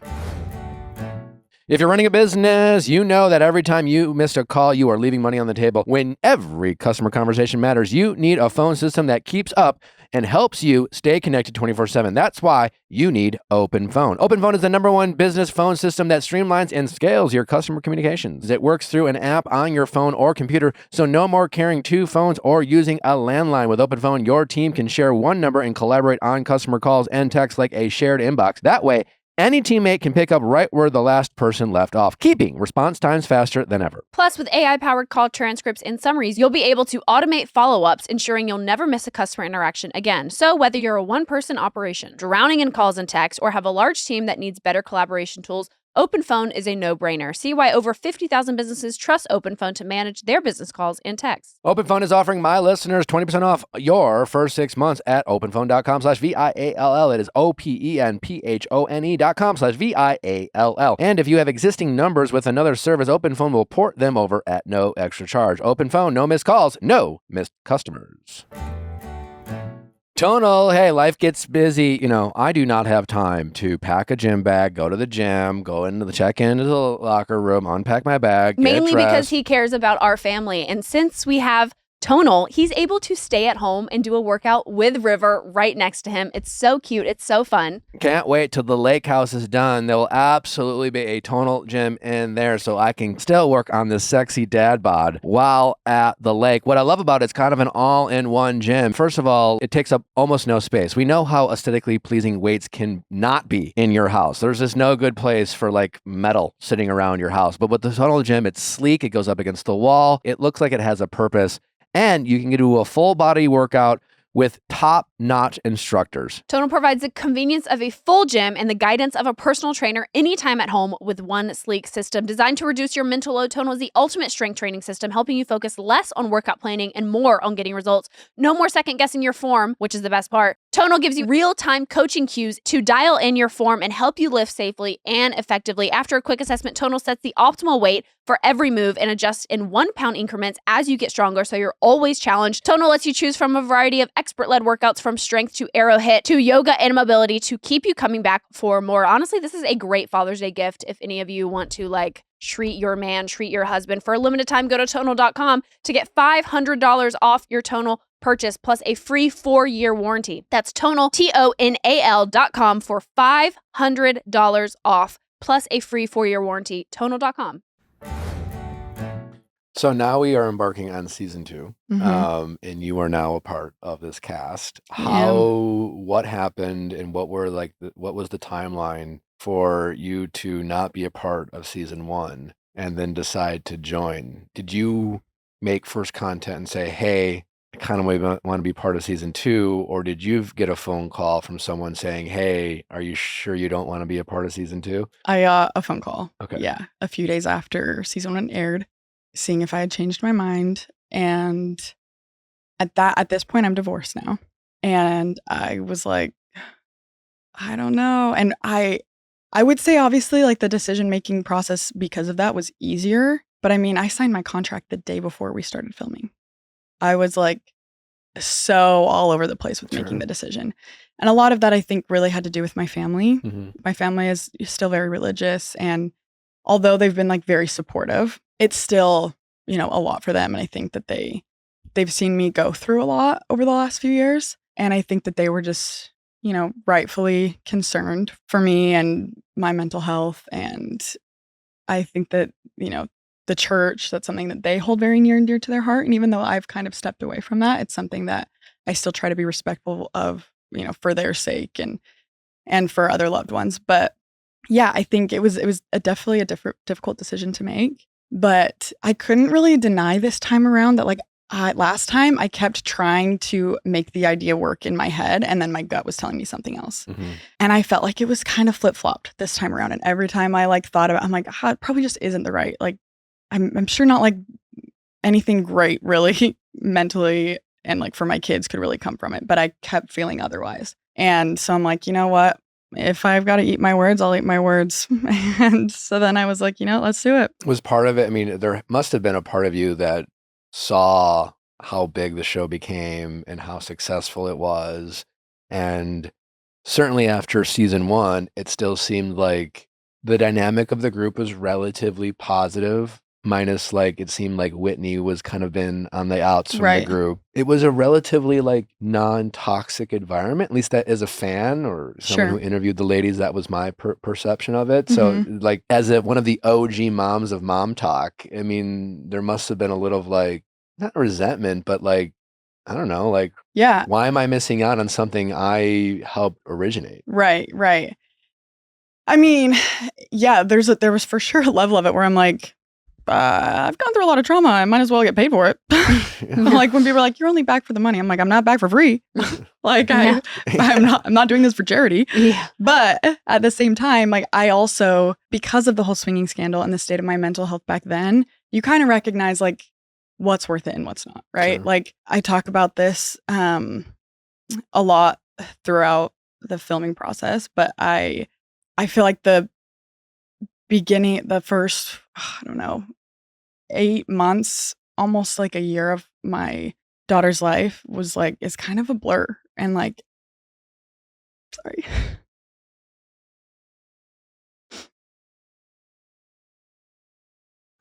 If you're running a business, you know that every time you missed a call, you are leaving money on the table. When every customer conversation matters, you need a phone system that keeps up and helps you stay connected 24/7. That's why you need OpenPhone. OpenPhone is the #1 business phone system that streamlines and scales your customer communications. It works through an app on your phone or computer, so no more carrying 2 phones or using a landline. With OpenPhone, your team can share one number and collaborate on customer calls and texts like a shared inbox. That way, any teammate can pick up right where the last person left off, keeping response times faster than ever. Plus, with AI-powered call transcripts and summaries, you'll be able to automate follow-ups, ensuring you'll never miss a customer interaction again. So whether you're a one-person operation, drowning in calls and texts, or have a large team that needs better collaboration tools, OpenPhone is a no-brainer. See why over 50,000 businesses trust OpenPhone to manage their business calls and texts. OpenPhone is offering my listeners 20% off your first 6 months at openphone.com/VIALL. It is OPENPHONE.com/VIALL. And if you have existing numbers with another service, OpenPhone will port them over at no extra charge. OpenPhone, no missed calls, no missed customers. Tonal, hey, life gets busy. You know, I do not have time to pack a gym bag, go to the gym, go into the check into the locker room, unpack my bag, Mainly get dressed. because he cares about our family. And since we have Tonal, he's able to stay at home and do a workout with River right next to him. It's so cute. It's so fun. Can't wait till the lake house is done. There will absolutely be a tonal gym in there so I can still work on this sexy dad bod while at the lake. What I love about it's kind of an all-in-one gym. First of all, it takes up almost no space. We know how aesthetically pleasing weights can not be in your house. There's just no good place for like metal sitting around your house. But with the tonal gym, it's sleek. It goes up against the wall. It looks like it has a purpose. And you can do a full body workout with top-notch instructors. Tonal provides the convenience of a full gym and the guidance of a personal trainer anytime at home with one sleek system. Designed to reduce your mental load, Tonal is the ultimate strength training system, helping you focus less on workout planning and more on getting results. No more second-guessing your form, which is the best part. Tonal gives you real-time coaching cues to dial in your form and help you lift safely and effectively. After a quick assessment, Tonal sets the optimal weight for every move and adjusts in 1 pound increments as you get stronger, so you're always challenged. Tonal lets you choose from a variety of expert-led workouts from strength to aero hit to yoga and mobility to keep you coming back for more. Honestly, this is a great Father's Day gift if any of you want to like treat your man, treat your husband. For a limited time, go to tonal.com to get $500 off your Tonal purchase plus a free 4-year warranty. That's Tonal, TONAL.com for $500 off plus a free 4-year warranty. Tonal.com. So now we are embarking on season 2, Mhm. and you are now a part of this cast. Yeah. What happened, and what were what was the timeline for you to not be a part of season 1 and then decide to join? Did you make first content and say, "Hey, I kind of want to be part of season 2," or did you get a phone call from someone saying, "Hey, are you sure you don't want to be a part of season 2?" I got a phone call. Okay. Yeah, a few days after season 1 aired, seeing if I had changed my mind. And at this point, I'm divorced now. And I was like, I don't know. And I would say obviously like the decision-making process because of that was easier. But I mean, I signed my contract the day before we started filming. I was like so all over the place with making the decision. And a lot of that I think really had to do with my family. Mhm. My family is still very religious, and although they've been like very supportive, it's still, you know, a lot for them. And I think that they've seen me go through a lot over the last few years. And I think that they were just, you know, rightfully concerned for me and my mental health. And I think that, you know, the church, that's something that they hold very near and dear to their heart. And even though I've kind of stepped away from that, it's something that I still try to be respectful of, you know, for their sake and for other loved ones. But yeah, I think it was definitely a difficult decision to make. But I couldn't really deny this time around that like last time I kept trying to make the idea work in my head, and then my gut was telling me something else. Mhm. And I felt like it was kind of flip-flopped this time around. And every time I like thought about it, I'm like, it probably just isn't the right. Like I'm sure not like anything great really mentally and like for my kids could really come from it. But I kept feeling otherwise. And so I'm like, you know what? if I've got to eat my words, I'll eat my words. And so then I was like, let's do it. Was part of it, I mean, there must have been a part of you that saw how big the show became and how successful it was. And certainly after season 1, it still seemed like the dynamic of the group was relatively positive, minus like it seemed like Whitney was kind of been on the outs from the group. It was a relatively like non-toxic environment, at least that as a fan or someone who interviewed the ladies, that was my perception of it. So like as one of the OG moms of Mom Talk, I mean, there must have been a little of like, not resentment, but like, I don't know, like, why am I missing out on something I helped originate? Right. I mean, there was for sure a level of it where I'm like, I've gone through a lot of trauma. I might as well get paid for it. Like when people are like, you're only back for the money. I'm like, I'm not back for free. Like I'm not doing this for charity. Yeah. But at the same time, like I also, because of the whole swinging scandal and the state of my mental health back then, you kind of recognize like what's worth it and what's not, right? Sure. Like I talk about this a lot throughout the filming process, but I feel like the first, I don't know, 8 months, almost like a year of my daughter's life is kind of a blur. And like, sorry.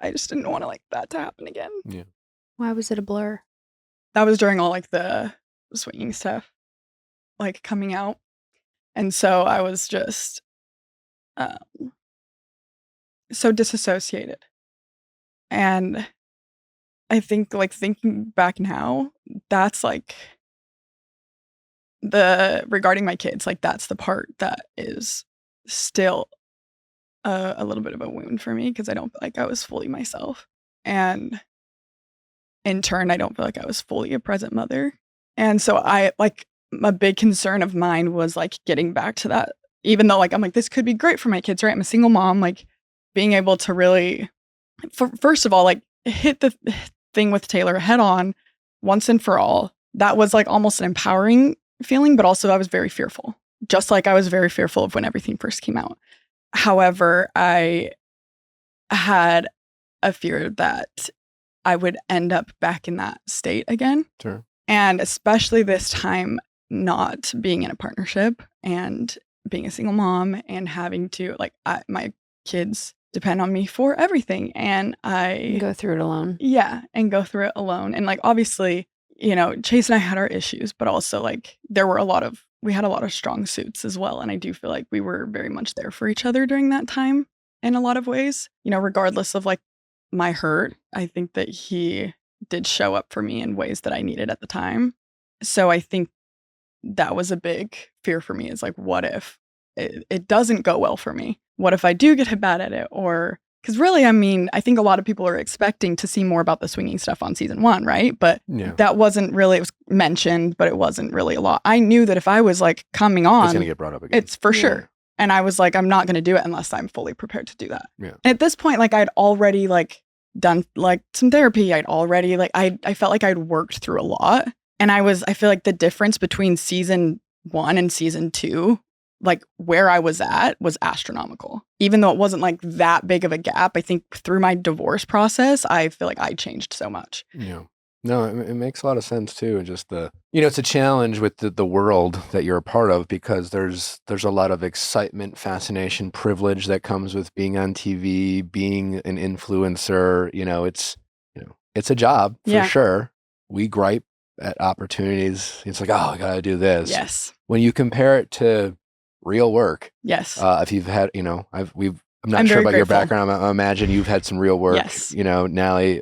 I just didn't want that to happen again. Yeah. Why was it a blur? That was during all like the swinging stuff, like coming out. And so I was just so disassociated. And I think like thinking back now, that's like regarding my kids, like that's the part that is still a little bit of a wound for me because I don't feel like I was fully myself. And in turn, I don't feel like I was fully a present mother. And so a big concern of mine was like getting back to that, even though like I'm like, this could be great for my kids, right? I'm a single mom, like being able to really, first of all, like hit the thing with Taylor head on once and for all. That was like almost an empowering feeling, but also I was very fearful, just like I was very fearful of when everything first came out. However, I had a fear that I would end up back in that state again. Sure. And especially this time, not being in a partnership and being a single mom and having to my kids depend on me for everything. And I go through it alone. Yeah. And go through it alone. And like, obviously, Chase and I had our issues, but also like we had a lot of strong suits as well. And I do feel like we were very much there for each other during that time in a lot of ways, regardless of like my hurt. I think that he did show up for me in ways that I needed at the time. So I think that was a big fear for me, is like, what if it doesn't go well for me? What if I do get bad at it? Or because really, I mean, I think a lot of people are expecting to see more about the swinging stuff on season 1, right? But that wasn't really, it was mentioned, but it wasn't really a lot. I knew that if I was like coming on, it's going to get brought up again. It's for sure. And I was like, I'm not going to do it unless I'm fully prepared to do that. Yeah. And at this point, like I'd already done like some therapy. I'd already I felt like I'd worked through a lot. And I feel like the difference between season 1 and season 2, like where I was at was astronomical. Even though it wasn't like that big of a gap, I think through my divorce process, I feel like I changed so much. Yeah. No, it makes a lot of sense too. Just it's a challenge with the world that you're a part of, because there's a lot of excitement, fascination, privilege that comes with being on TV, being an influencer. It's a job for sure. We gripe at opportunities. It's like, oh, I gotta do this. Yes. When you compare it to real work. Yes. If you've had, I'm not sure about your background. I imagine you've had some real work. Yes. Nally,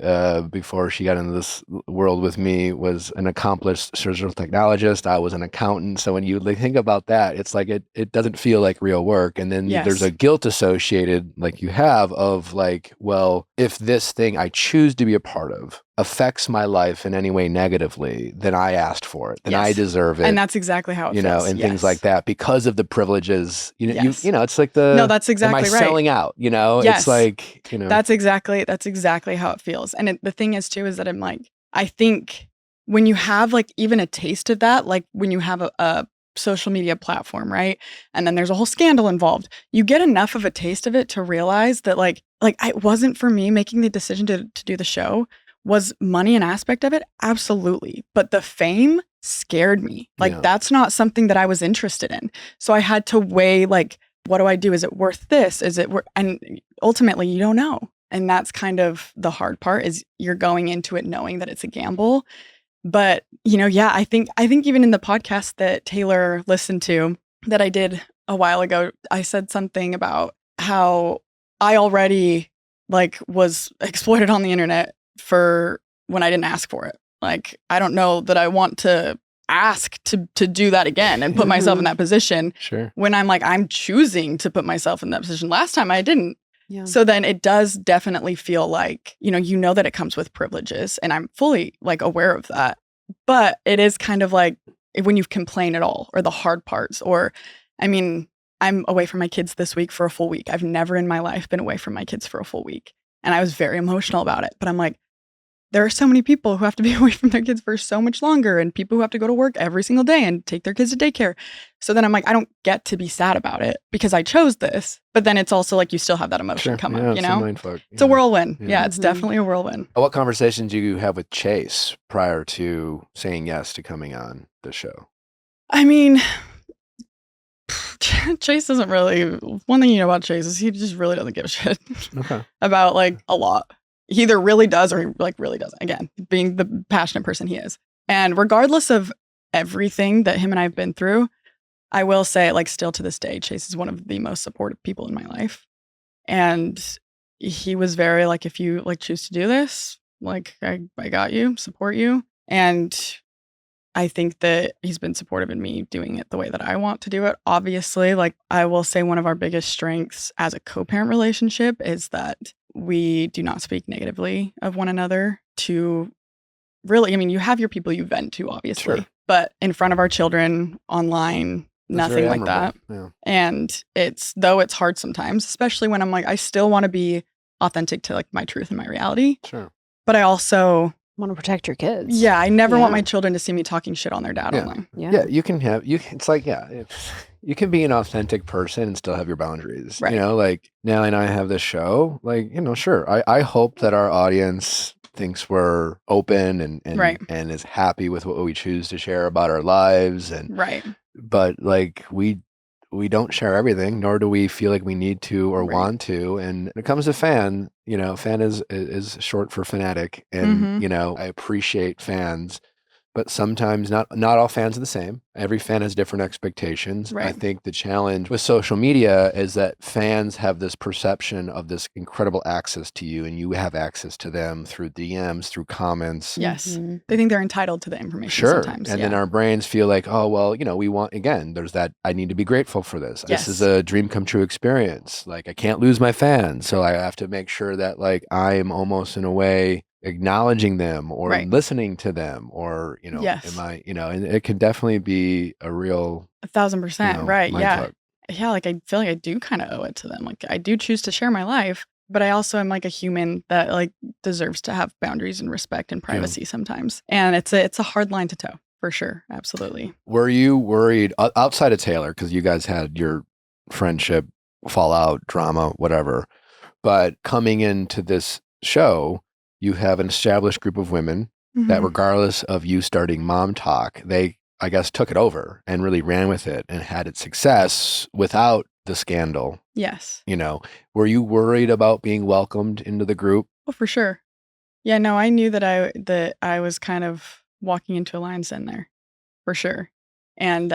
before she got into this world with me, was an accomplished surgical technologist. I was an accountant. So when you think about that, it's like it doesn't feel like real work. And then there's a guilt associated, like you have, of like, well, if this thing I choose to be a part of affects my life in any way negatively, then I asked for it, then I deserve it. And that's exactly how it feels. And things like that, because of the privileges, it's like no, that's exactly am I right. selling out, it's like, that's exactly how it feels. And the thing is too, is that I'm like, I think when you have like even a taste of that, like when you have a social media platform, right? And then there's a whole scandal involved. You get enough of a taste of it to realize that like it wasn't for me making the decision to do the show. Was money an aspect of it? Absolutely. But the fame scared me. Like that's not something that I was interested in. So I had to weigh like, what do I do? Is it worth this? Is it worth? And ultimately you don't know. And that's kind of the hard part is you're going into it knowing that it's a gamble. But, I think even in the podcast that Taylor listened to that I did a while ago, I said something about how I already like was exploited on the internet for when I didn't ask for it. Like, I don't know that I want to ask to do that again and put myself in that position. Sure. When I'm choosing to put myself in that position. Last time I didn't. Yeah. So then it does definitely feel like, that it comes with privileges and I'm fully like aware of that. But it is kind of like when you complain at all or the hard parts I'm away from my kids this week for a full week. I've never in my life been away from my kids for a full week. And I was very emotional about it. But I'm like, there are so many people who have to be away from their kids for so much longer and people who have to go to work every single day and take their kids to daycare. So then I'm like, I don't get to be sad about it because I chose this. But then it's also like you still have that emotion come up, it's a mindfuck. It's a whirlwind. Yeah. Yeah, it's definitely a whirlwind. What conversations do you have with Chase prior to saying yes to coming on the show? I mean, Chase doesn't really, one thing you know about Chase is he just really doesn't give a shit about like a lot. He either really does or he like really doesn't. Again, being the passionate person he is. And regardless of everything that him and I have been through, I will say like still to this day, Chase is one of the most supportive people in my life. And he was very like, if you like choose to do this, like I got you, support you. And I think that he's been supportive in me doing it the way that I want to do it. Obviously, like I will say one of our biggest strengths as a co-parent relationship is that we do not speak negatively of one another to really, you have your people you vent to, obviously, but in front of our children, online, nothing like that. Yeah. And though it's hard sometimes, especially when I'm like, I still want to be authentic to like my truth and my reality. Sure. But I also want to protect your kids. Yeah, I never want my children to see me talking shit on their dad online. Yeah, you can you can be an authentic person and still have your boundaries. Right. Like Natalie and I have this show, like, sure. I hope that our audience thinks we're open and is happy with what we choose to share about our lives but like we don't share everything, nor do we feel like we need to or want to. And when it comes to fan, fan is short for fanatic. And, I appreciate fans, but sometimes not all fans are the same. Every fan has different expectations. Right. I think the challenge with social media is that fans have this perception of this incredible access to you, and you have access to them through DMs, through comments. Yes. They think they're entitled to the information sometimes. And then our brains feel like, oh, well, we want, again, there's that, I need to be grateful for this. Yes. This is a dream come true experience. Like I can't lose my fans. So I have to make sure that like I am almost in a way acknowledging them or listening to them or, am I, and it can definitely be a real 1,000%. Right. Yeah. fuck. Yeah. Like I feel like I do kind of owe it to them. Like I do choose to share my life, but I also am like a human that like deserves to have boundaries and respect and privacy sometimes. And it's a hard line to toe for sure. Absolutely. Were you worried outside of Taylor, because you guys had your friendship fallout, drama, whatever, but coming into this show, you have an established group of women that regardless of you starting Mom Talk, they, I guess, took it over and really ran with it and had its success without the scandal. Yes. Were you worried about being welcomed into the group? Oh, for sure. Yeah, no, I knew that I was kind of walking into a lion's den there, for sure. And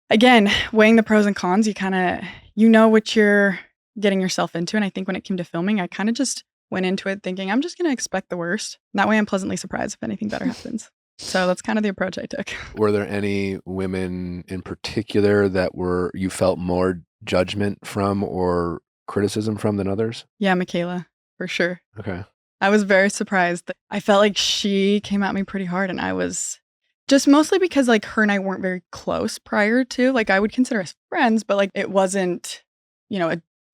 again, weighing the pros and cons, you kind of, what you're getting yourself into. And I think when it came to filming, I kind of just went into it thinking, I'm just going to expect the worst. And that way I'm pleasantly surprised if anything better happens. So that's kind of the approach I took. Were there any women in particular that you felt more judgment from or criticism from than others? Yeah, Michaela, for sure. Okay. I was very surprised. I felt like she came at me pretty hard, and I was just mostly because like her and I weren't very close prior to, like I would consider us friends, but like it wasn't,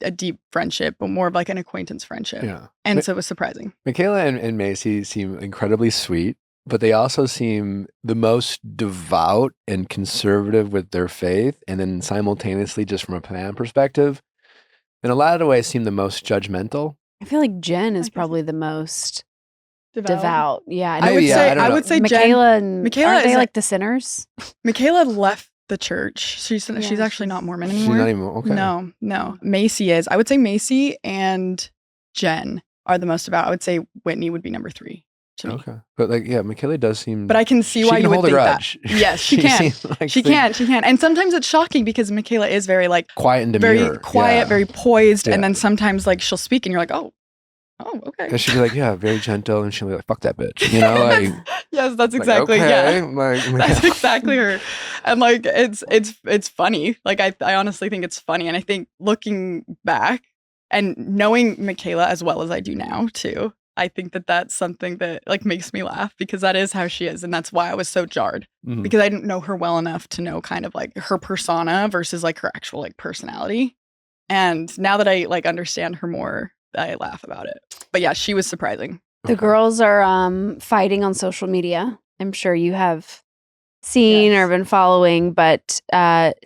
a deep friendship, but more of like an acquaintance friendship. Yeah. And so it was surprising. Michaela and Macy seem incredibly sweet, but they also seem the most devout and conservative with their faith, and then simultaneously, just from a fan perspective, in a lot of the ways, seem the most judgmental. I feel like Jen is I guess probably the most Devout. devout. Yeah, I would yeah, say I don't I know. would say Jen. Michaela and Michaela aren't they is like the sinners? Michaela left the church. She's Yeah, actually not Mormon She's anymore. not even okay. No. Macy is. I would say Macy and Jen are the most devout. I would say Whitney would be number 3 to me. Okay, but like, yeah, Michaela does seem. But I can see she why can you would hold a think grudge. that. Yes, she can. seems like She can. And sometimes it's shocking because Michaela is very like quiet and demure. very quiet, yeah. very poised, Yeah. and then sometimes like she'll speak and you're like, oh, okay. And she'll be like, yeah, very gentle, and she'll be like, fuck that bitch, you know, like. Yes, that's like, exactly okay, yeah. like, That's exactly her. And like it's funny. Like I honestly think it's funny. And I think looking back and knowing Michaela as well as I do now too, I think that that's something that like makes me laugh because that is how she is. And that's why I was so jarred Mhm. because I didn't know her well enough to know kind of like her persona versus like her actual like personality. And now that I like understand her more, I laugh about it. But yeah, she was surprising. The Okay. girls are fighting on social media. I'm sure you have seen Yes. or been following, but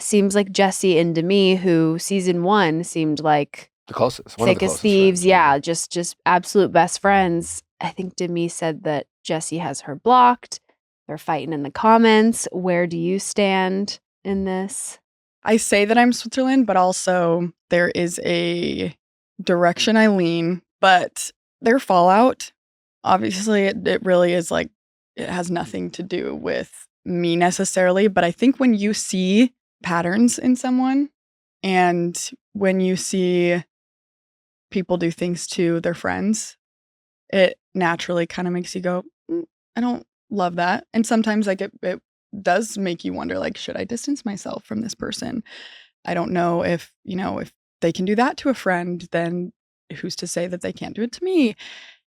seems like Jesse and Demi, who season 1 seemed like The closest, one of thick the as closest thieves. friends, Yeah, just absolute best friends. I think Demi said that Jesse has her blocked. They're fighting in the comments. Where do you stand in this? I say that I'm Switzerland, but also there is a direction I lean, but their fallout, obviously, it really is like, it has nothing to do with me necessarily. But I think when you see patterns in someone and when you see people do things to their friends, it naturally kind of makes you go, I don't love that. And sometimes like it does make you wonder, like, should I distance myself from this person? I don't know if, if they can do that to a friend, then who's to say that they can't do it to me?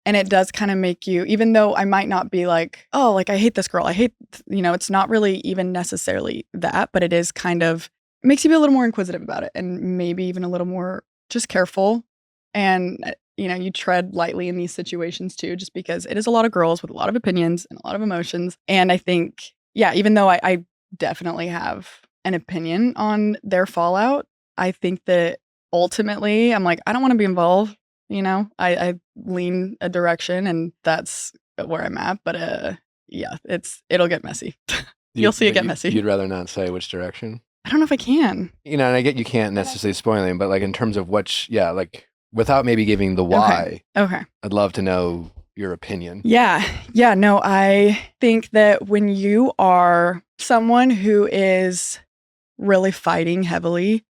And it does kind of make you, even though I might not be like, oh, like I hate this girl. I hate, it's not really even necessarily that, but it is kind of, it makes you be a little more inquisitive about it and maybe even a little more just careful. And, you tread lightly in these situations too, just because it is a lot of girls with a lot of opinions and a lot of emotions. And I think, yeah, even though I definitely have an opinion on their fallout, I think that ultimately I'm like, I don't want to be involved. I lean a direction and that's where I'm at. But yeah, it'll get messy. You'll see it get messy. You'd rather not say which direction? I don't know if I can. And I get you can't necessarily spoil anything, but like in terms of like without maybe giving the why, Okay. I'd love to know your opinion. Yeah. No, I think that when you are someone who is really fighting heavily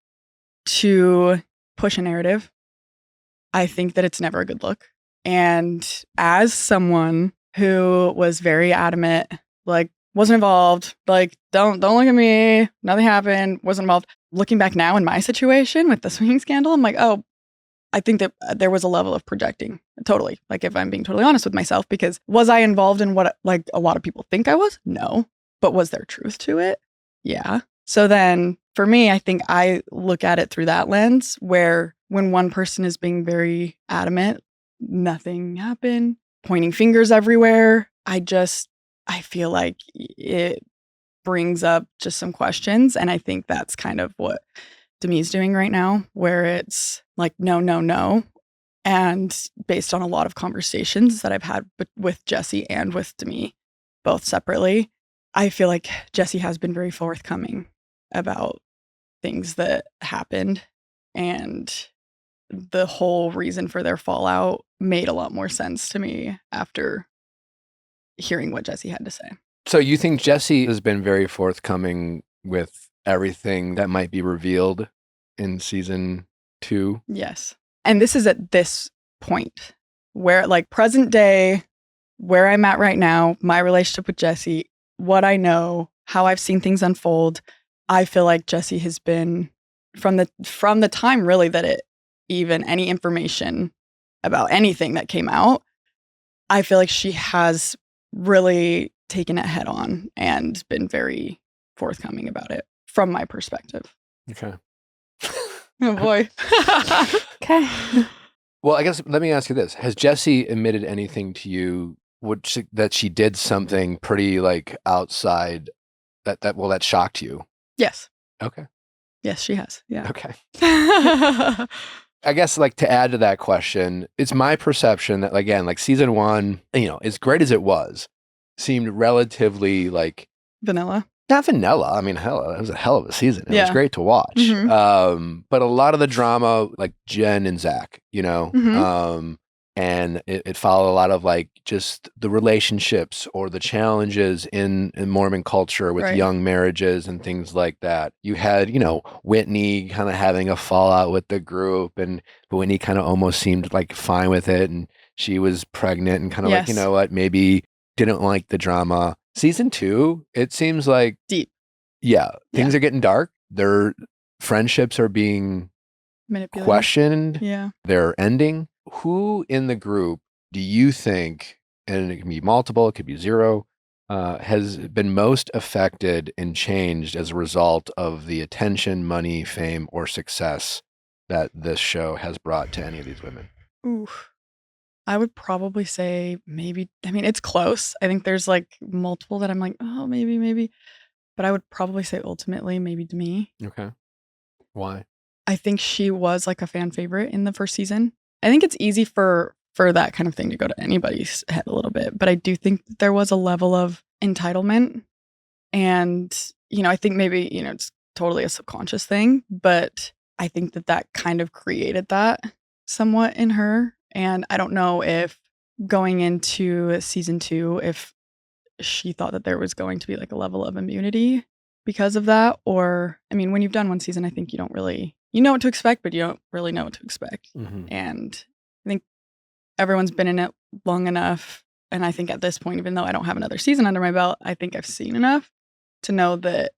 to push a narrative, I think that it's never a good look. And as someone who was very adamant, like wasn't involved, like don't look at me, nothing happened, wasn't involved. Looking back now in my situation with the swinging scandal, I'm like, oh, I think that there was a level of projecting. Totally. Like if I'm being totally honest with myself, because was I involved in what like a lot of people think I was? No. But was there truth to it? Yeah. So then for me, I think I look at it through that lens where when one person is being very adamant, nothing happened, pointing fingers everywhere, I feel like it brings up just some questions. And I think that's kind of what Demi's doing right now, where it's like, no. And based on a lot of conversations that I've had with Jesse and with Demi, both separately, I feel like Jesse has been very forthcoming about things that happened. And the whole reason for their fallout made a lot more sense to me after hearing what Jesse had to say. So you think Jesse has been very forthcoming with everything that might be revealed in season 2? Yes. And this is at this point where like present day, where I'm at right now, my relationship with Jesse, what I know, how I've seen things unfold. I feel like Jesse has been from the time really that it even any information about anything that came out, I feel like she has really taken it head on and been very forthcoming about it from my perspective. Okay. Oh boy. Okay. Well, I guess let me ask you this. Has Jesse admitted anything to you that she did something pretty like outside that shocked you. Yes. Okay. Yes, she has. Yeah. Okay. I guess like to add to that question, it's my perception that again, like season 1, as great as it was, seemed relatively like Vanilla. not vanilla. I mean, hell, it was a hell of a season. It was Yeah. great to watch. Mhm. But a lot of the drama, like Jen and Zach, Mhm. and it followed a lot of like just the relationships or the challenges in Mormon culture with Right. young marriages and things like that. You had, Whitney kind of having a fallout with the group, and Whitney kind of almost seemed like fine with it, and she was pregnant and kind of like, you Yes. know what, maybe didn't like the drama. Season 2, it seems like Deep. yeah, Yeah. things are getting dark. Their friendships are being Manipulated. questioned. Yeah. They're ending. Who in the group do you think, and it can be multiple, it could be zero, has been most affected and changed as a result of the attention, money, fame, or success that this show has brought to any of these women? Ooh. I would probably say maybe, I mean, it's close. I think there's like multiple that I'm like, oh, maybe. But I would probably say ultimately maybe to me. Okay. Why? I think she was like a fan favorite in the first season. I think it's easy for that kind of thing to go to anybody's head a little bit, but I do think that there was a level of entitlement, and I think maybe it's totally a subconscious thing, but I think that kind of created that somewhat in her, and I don't know if going into season 2 if she thought that there was going to be like a level of immunity because of that, or I mean, when you've done one season, I think you don't really know what to expect, but you don't really know what to expect. Mhm. And I think everyone's been in it long enough, and I think at this point, even though I don't have another season under my belt, I think I've seen enough to know that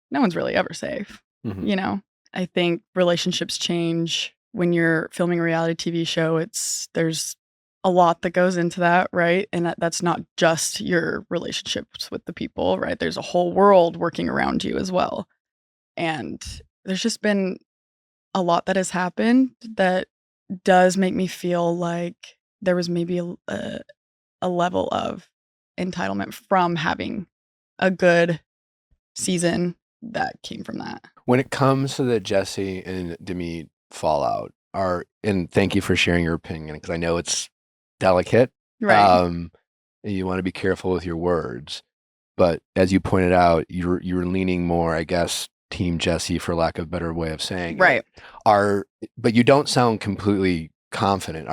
no one's really ever safe. Mhm. I think relationships change when you're filming a reality TV show. There's a lot that goes into that, right? And that's not just your relationships with the people, right? There's a whole world working around you as well. And there's just been a lot that has happened that does make me feel like there was maybe a level of entitlement from having a good season that came from that. When it comes to the Jesse and Demi fallout, and thank you for sharing your opinion because I know it's delicate. Right. And you want to be careful with your words. But as you pointed out, you're leaning more, I guess, Team Jesse, for lack of a better way of saying Right. it. But you don't sound completely confident.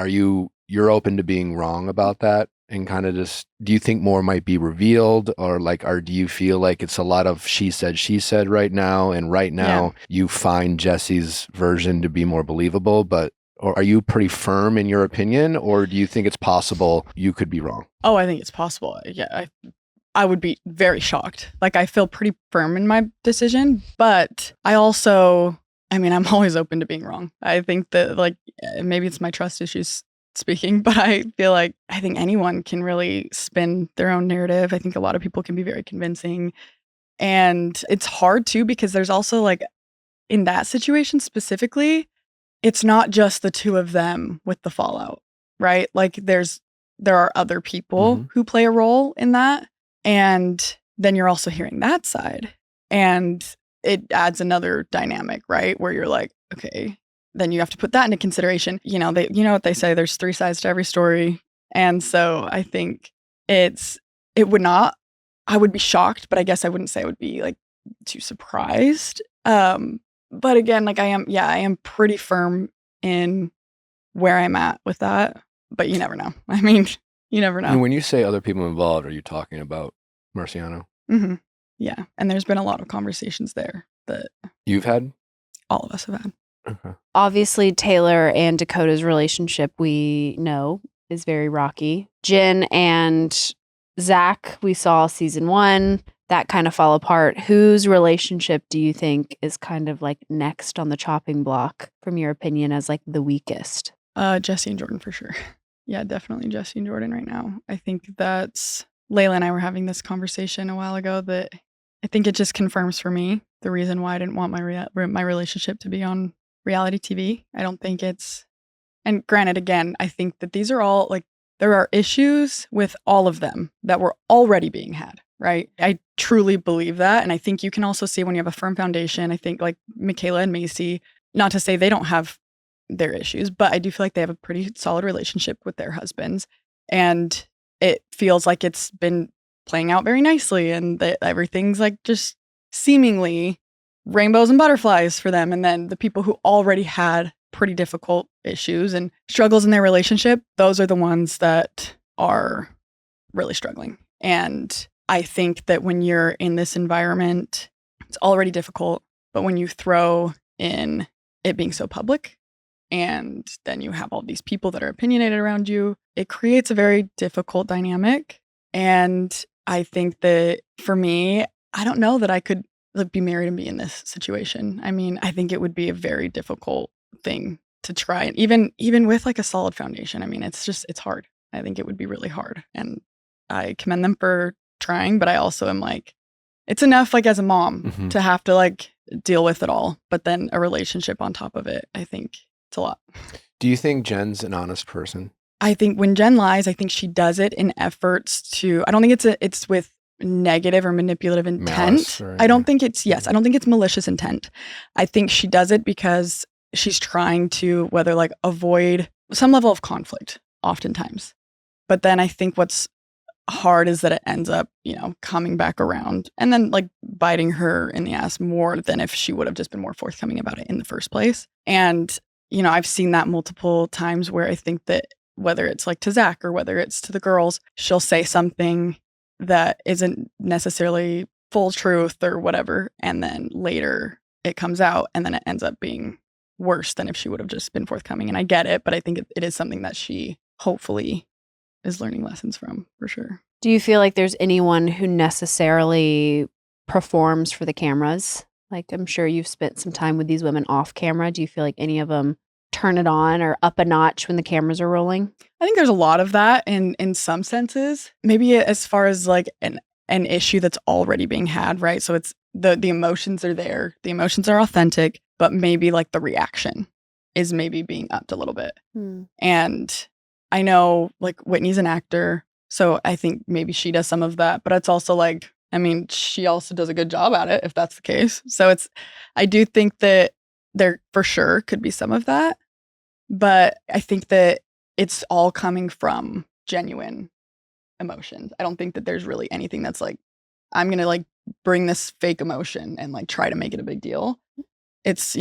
You're open to being wrong about that? And kind of just, do you think more might be revealed, or do you feel like it's a lot of she said right now, and right now you find Jesse's version to be more believable, or are you pretty firm in your opinion, or do you think it's possible you could be wrong? Oh, I think it's possible. Yeah, I would be very shocked. Like, I feel pretty firm in my decision, but I also, I mean, I'm always open to being wrong. I think that, like, maybe it's my trust issues speaking, but I feel like I think anyone can really spin their own narrative. I think a lot of people can be very convincing. And it's hard too, because there's also like, in that situation specifically, it's not just the two of them with the fallout, right? Like there are other people who play a role in that. And then you're also hearing that side. And it adds another dynamic, right? Where you're like, okay, then you have to put that into consideration. You know what they say, there's 3 sides to every story. And so I think it would not, I would be shocked, but I guess I wouldn't say I would be like too surprised. But again, like I am pretty firm in where I'm at with that, but you never know. I mean, you never know. And when you say other people involved, are you talking about Marciano? Mm-hmm. Yeah. And there's been a lot of conversations there that You've had? all of us have had. Okay. Obviously, Taylor and Dakota's relationship, we know, is very rocky. Jen and Zach, we saw season 1, that kind of fall apart. Whose relationship do you think is kind of like next on the chopping block, from your opinion, as like the weakest? Jesse and Jordan for sure. Yeah, definitely Jesse and Jordan right now. I think that's, Layla and I were having this conversation a while ago, that I think it just confirms for me the reason why I didn't want my relationship to be on reality TV. I don't think it's, and granted, again, I think that these are all like, there are issues with all of them that were already being had, right? I truly believe that. And I think you can also see when you have a firm foundation, I think like Michaela and Macy, not to say they don't have their issues, but I do feel like they have a pretty solid relationship with their husbands. And it feels like it's been playing out very nicely and that everything's like just seemingly rainbows and butterflies for them. And then the people who already had pretty difficult issues and struggles in their relationship, those are the ones that are really struggling. And I think that when you're in this environment, it's already difficult, but when you throw in it being so public, and then you have all these people that are opinionated around you, it creates a very difficult dynamic. And I think that for me, I don't know that I could like be married and be in this situation. I mean, I think it would be a very difficult thing to try. And even with like a solid foundation, I mean, it's hard. I think it would be really hard. And I commend them for trying, but I also am like, it's enough like as a mom to have to like deal with it all. But then a relationship on top of it, I think it's a lot. Do you think Jen's an honest person? I think when Jen lies, I think she does it in efforts to, I don't think it's with negative or manipulative intent. I don't think it's malicious intent. I think she does it because she's trying to whether like avoid some level of conflict oftentimes. But then I think what's hard is that it ends up, coming back around and then like biting her in the ass more than if she would have just been more forthcoming about it in the first place. And, I've seen that multiple times where I think that whether it's like to Zach or whether it's to the girls, she'll say something that isn't necessarily full truth or whatever. And then later it comes out and then it ends up being worse than if she would have just been forthcoming. And I get it, but I think it is something that she hopefully is learning lessons from, for sure. Do you feel like there's anyone who necessarily performs for the cameras? Like, I'm sure you've spent some time with these women off camera. Do you feel like any of them turn it on or up a notch when the cameras are rolling? I think there's a lot of that in some senses. Maybe as far as like an issue that's already being had, right? So it's the emotions are there. The emotions are authentic, but maybe like the reaction is maybe being upped a little bit. And I know like Whitney's an actor, so I think maybe she does some of that, but it's also like, I mean, she also does a good job at it if that's the case. So I do think that there for sure could be some of that, but I think that it's all coming from genuine emotions. I don't think that there's really anything that's like, I'm going to like bring this fake emotion and like try to make it a big deal. It's,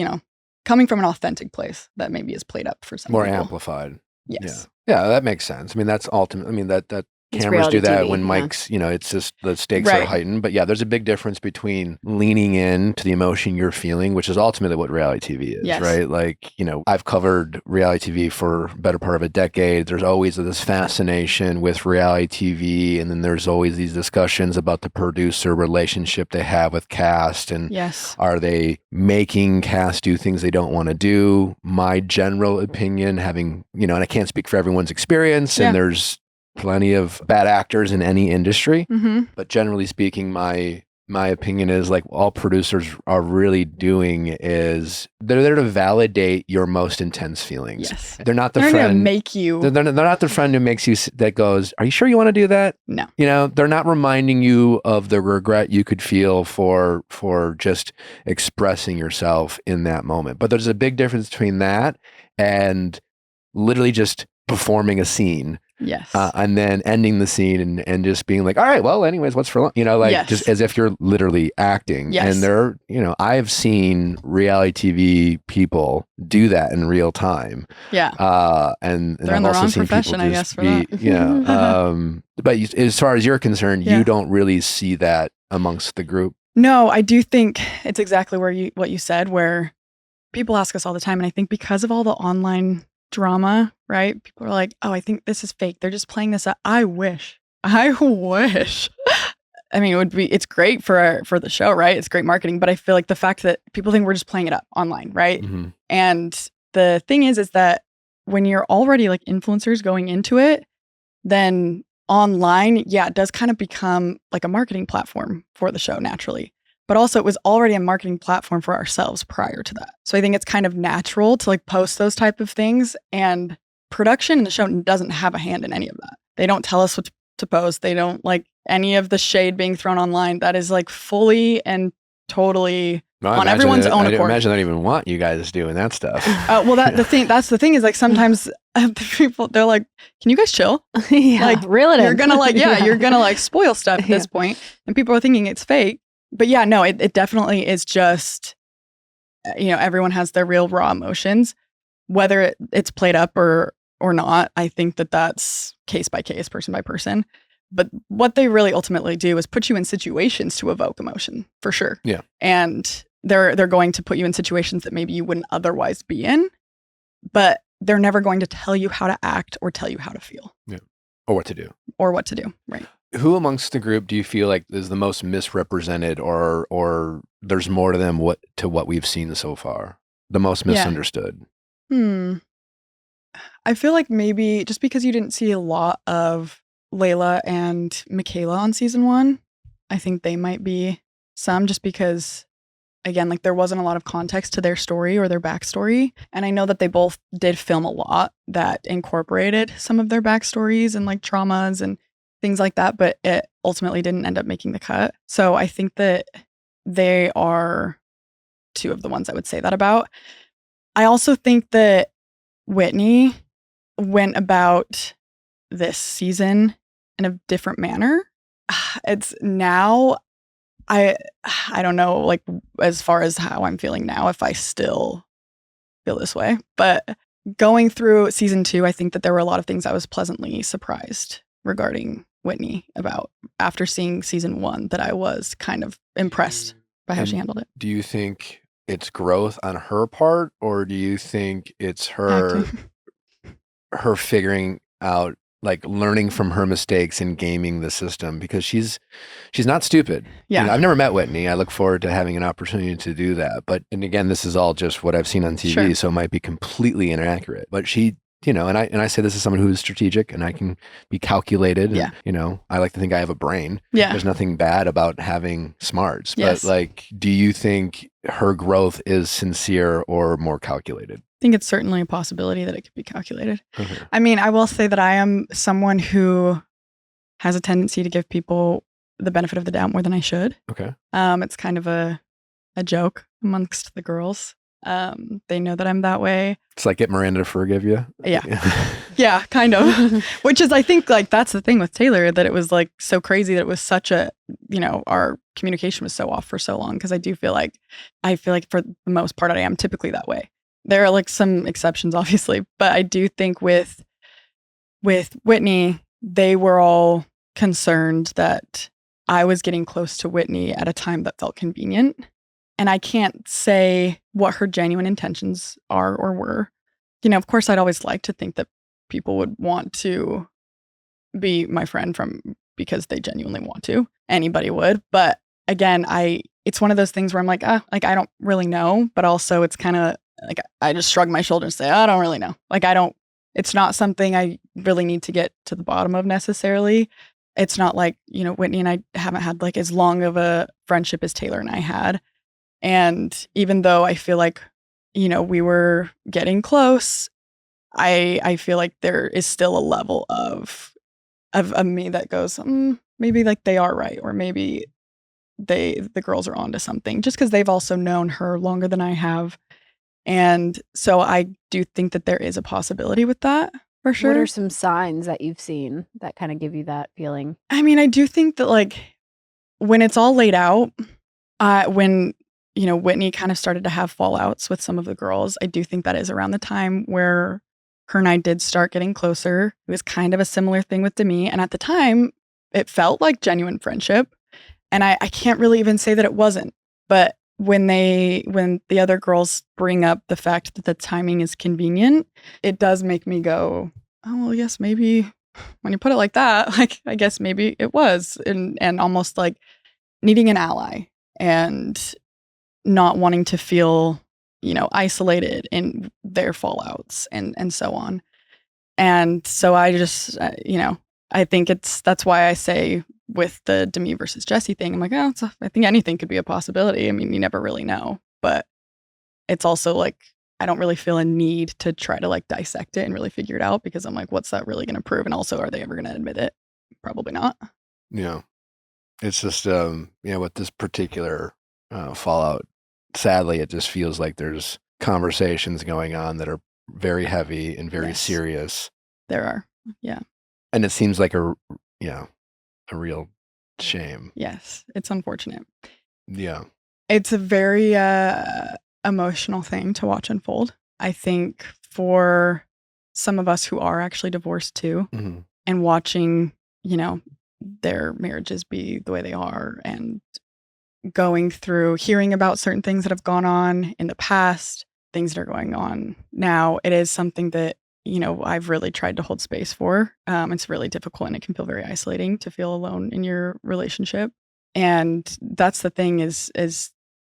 coming from an authentic place that maybe is played up for some more people. Amplified. Yes. Yeah, that makes sense. I mean, that's ultimate. I mean, that It's cameras do reality that TV, when yeah. Mike's, it's just the stakes are Right. heightened. But yeah, there's a big difference between leaning in to the emotion you're feeling, which is ultimately what reality TV is, Yes. right? Like, I've covered reality TV for a better part of a decade. There's always this fascination with reality TV. And then there's always these discussions about the producer relationship they have with cast. And Yes. are they making cast do things they don't want to do? My general opinion, having, and I can't speak for everyone's experience, Yeah. and there's plenty of bad actors in any industry, Mm-hmm. but generally speaking, my opinion is like all producers are really doing is they're there to validate your most intense feelings. Yes. They're not the They're going to friend. make you. They're not the friend who makes you that goes, "Are you sure you want to do that?" No. They're not reminding you of the regret you could feel for just expressing yourself in that moment. But there's a big difference between that and literally just performing a scene. Yes. And then ending the scene and just being like, all right, well, anyways, what's for lunch? Yes. Just as if you're literally acting. Yes. And I've seen reality TV people do that in real time. Yeah. And They're I've in the also wrong seen profession, people I just guess, for that. but as far as you're concerned, Yeah. you don't really see that amongst the group. No, I do think it's exactly what you said, where people ask us all the time. And I think because of all the online drama, right? People are like, oh, I think this is fake. They're just playing this up. I wish. I mean, it's great for the show, right? It's great marketing, but I feel like the fact that people think we're just playing it up online, right? Mm-hmm. And the thing is that when you're already like influencers going into it, then online, it does kind of become like a marketing platform for the show naturally. But also it was already a marketing platform for ourselves prior to that. So I think it's kind of natural to like post those type of things and production and the show doesn't have a hand in any of that. They don't tell us what to post. They don't like any of the shade being thrown online. That is like fully and totally on everyone's own accord. I imagine they don't even want you guys doing that stuff. Well, that's the thing is like sometimes the people, they're like, can you guys chill? Yeah, like reel it in. You're gonna like, you're gonna like spoil stuff at this point, and people are thinking it's fake. But yeah, no, it definitely is just, everyone has their real raw emotions, whether it's played up or not. I think that's case by case, person by person. But what they really ultimately do is put you in situations to evoke emotion, for sure. Yeah. And they're going to put you in situations that maybe you wouldn't otherwise be in, but they're never going to tell you how to act or tell you how to feel. Yeah. Or what to do. Right. Who amongst the group do you feel like is the most misrepresented, or there's more to them to what we've seen so far? The most misunderstood? I feel like maybe just because you didn't see a lot of Layla and Michaela on season 1, I think they might be some, just because, again, like there wasn't a lot of context to their story or their backstory. And I know that they both did film a lot that incorporated some of their backstories and like traumas and things like that, but it ultimately didn't end up making the cut. So I think that they are 2 of the ones I would say that about. I also think that Whitney went about this season in a different manner. It's now, I don't know, like as far as how I'm feeling now, if I still feel this way, but going through season 2, I think that there were a lot of things I was pleasantly surprised regarding Whitney about after seeing season 1, that I was kind of impressed by how she handled it. Do you think it's growth on her part, or do you think it's her figuring out, like learning from her mistakes and gaming the system? Because she's not stupid. Yeah. I've never met Whitney. I look forward to having an opportunity to do that. And again, this is all just what I've seen on TV, Sure. so it might be completely inaccurate. But she, and I say this as someone who is strategic and I can be calculated. Yeah. And, I like to think I have a brain. Yeah. There's nothing bad about having smarts. Yes. But like, do you think her growth is sincere or more calculated? I think it's certainly a possibility that it could be calculated. Okay. I mean, I will say that I am someone who has a tendency to give people the benefit of the doubt more than I should. Okay. It's kind of a joke amongst the girls. They know that I'm that way. It's like get Miranda to forgive you. Yeah. Yeah, kind of. Which is, I think, like, that's the thing with Taylor, that it was like so crazy that it was such a, our communication was so off for so long. Cause I feel like for the most part, I am typically that way. There are like some exceptions, obviously, but I do think with Whitney, they were all concerned that I was getting close to Whitney at a time that felt convenient. And I can't say what her genuine intentions are or were. Of course, I'd always like to think that people would want to be my friend because they genuinely want to. Anybody would. But again, it's one of those things where I'm like, I don't really know. But also it's kind of like, I just shrug my shoulders and say, I don't really know. Like, it's not something I really need to get to the bottom of necessarily. It's not like, Whitney and I haven't had like as long of a friendship as Taylor and I had. And even though I feel like, we were getting close, I feel like there is still a level of me that goes, maybe like they are right, or maybe the girls are onto something, just because they've also known her longer than I have. And so I do think that there is a possibility with that, for sure. What are some signs that you've seen that kind of give you that feeling? I mean, I do think that like when it's all laid out, when Whitney kind of started to have fallouts with some of the girls, I do think that is around the time where her and I did start getting closer. It was kind of a similar thing with Demi. And at the time, it felt like genuine friendship. And I can't really even say that it wasn't. But when the other girls bring up the fact that the timing is convenient, it does make me go, oh, well, yes, maybe when you put it like that, like, I guess maybe it was. And almost like needing an ally and not wanting to feel, isolated in their fallouts and so on. And so I just, I think that's why I say with the Demi versus Jesse thing, I'm like, I think anything could be a possibility. I mean, you never really know, but it's also like I don't really feel a need to try to like dissect it and really figure it out, because I'm like, what's that really going to prove? And also, are they ever going to admit it? Probably not. Yeah. It's just, with this particular fallout, sadly, it just feels like there's conversations going on that are very heavy and very Yes. serious. There are. Yeah. And it seems like a real shame. Yes. It's unfortunate. Yeah. It's a very emotional thing to watch unfold. I think for some of us who are actually divorced too, Mm-hmm. and watching, their marriages be the way they are, and going through hearing about certain things that have gone on in the past, things that are going on now, it is something that, I've really tried to hold space for. It's really difficult, and it can feel very isolating to feel alone in your relationship. And that's the thing is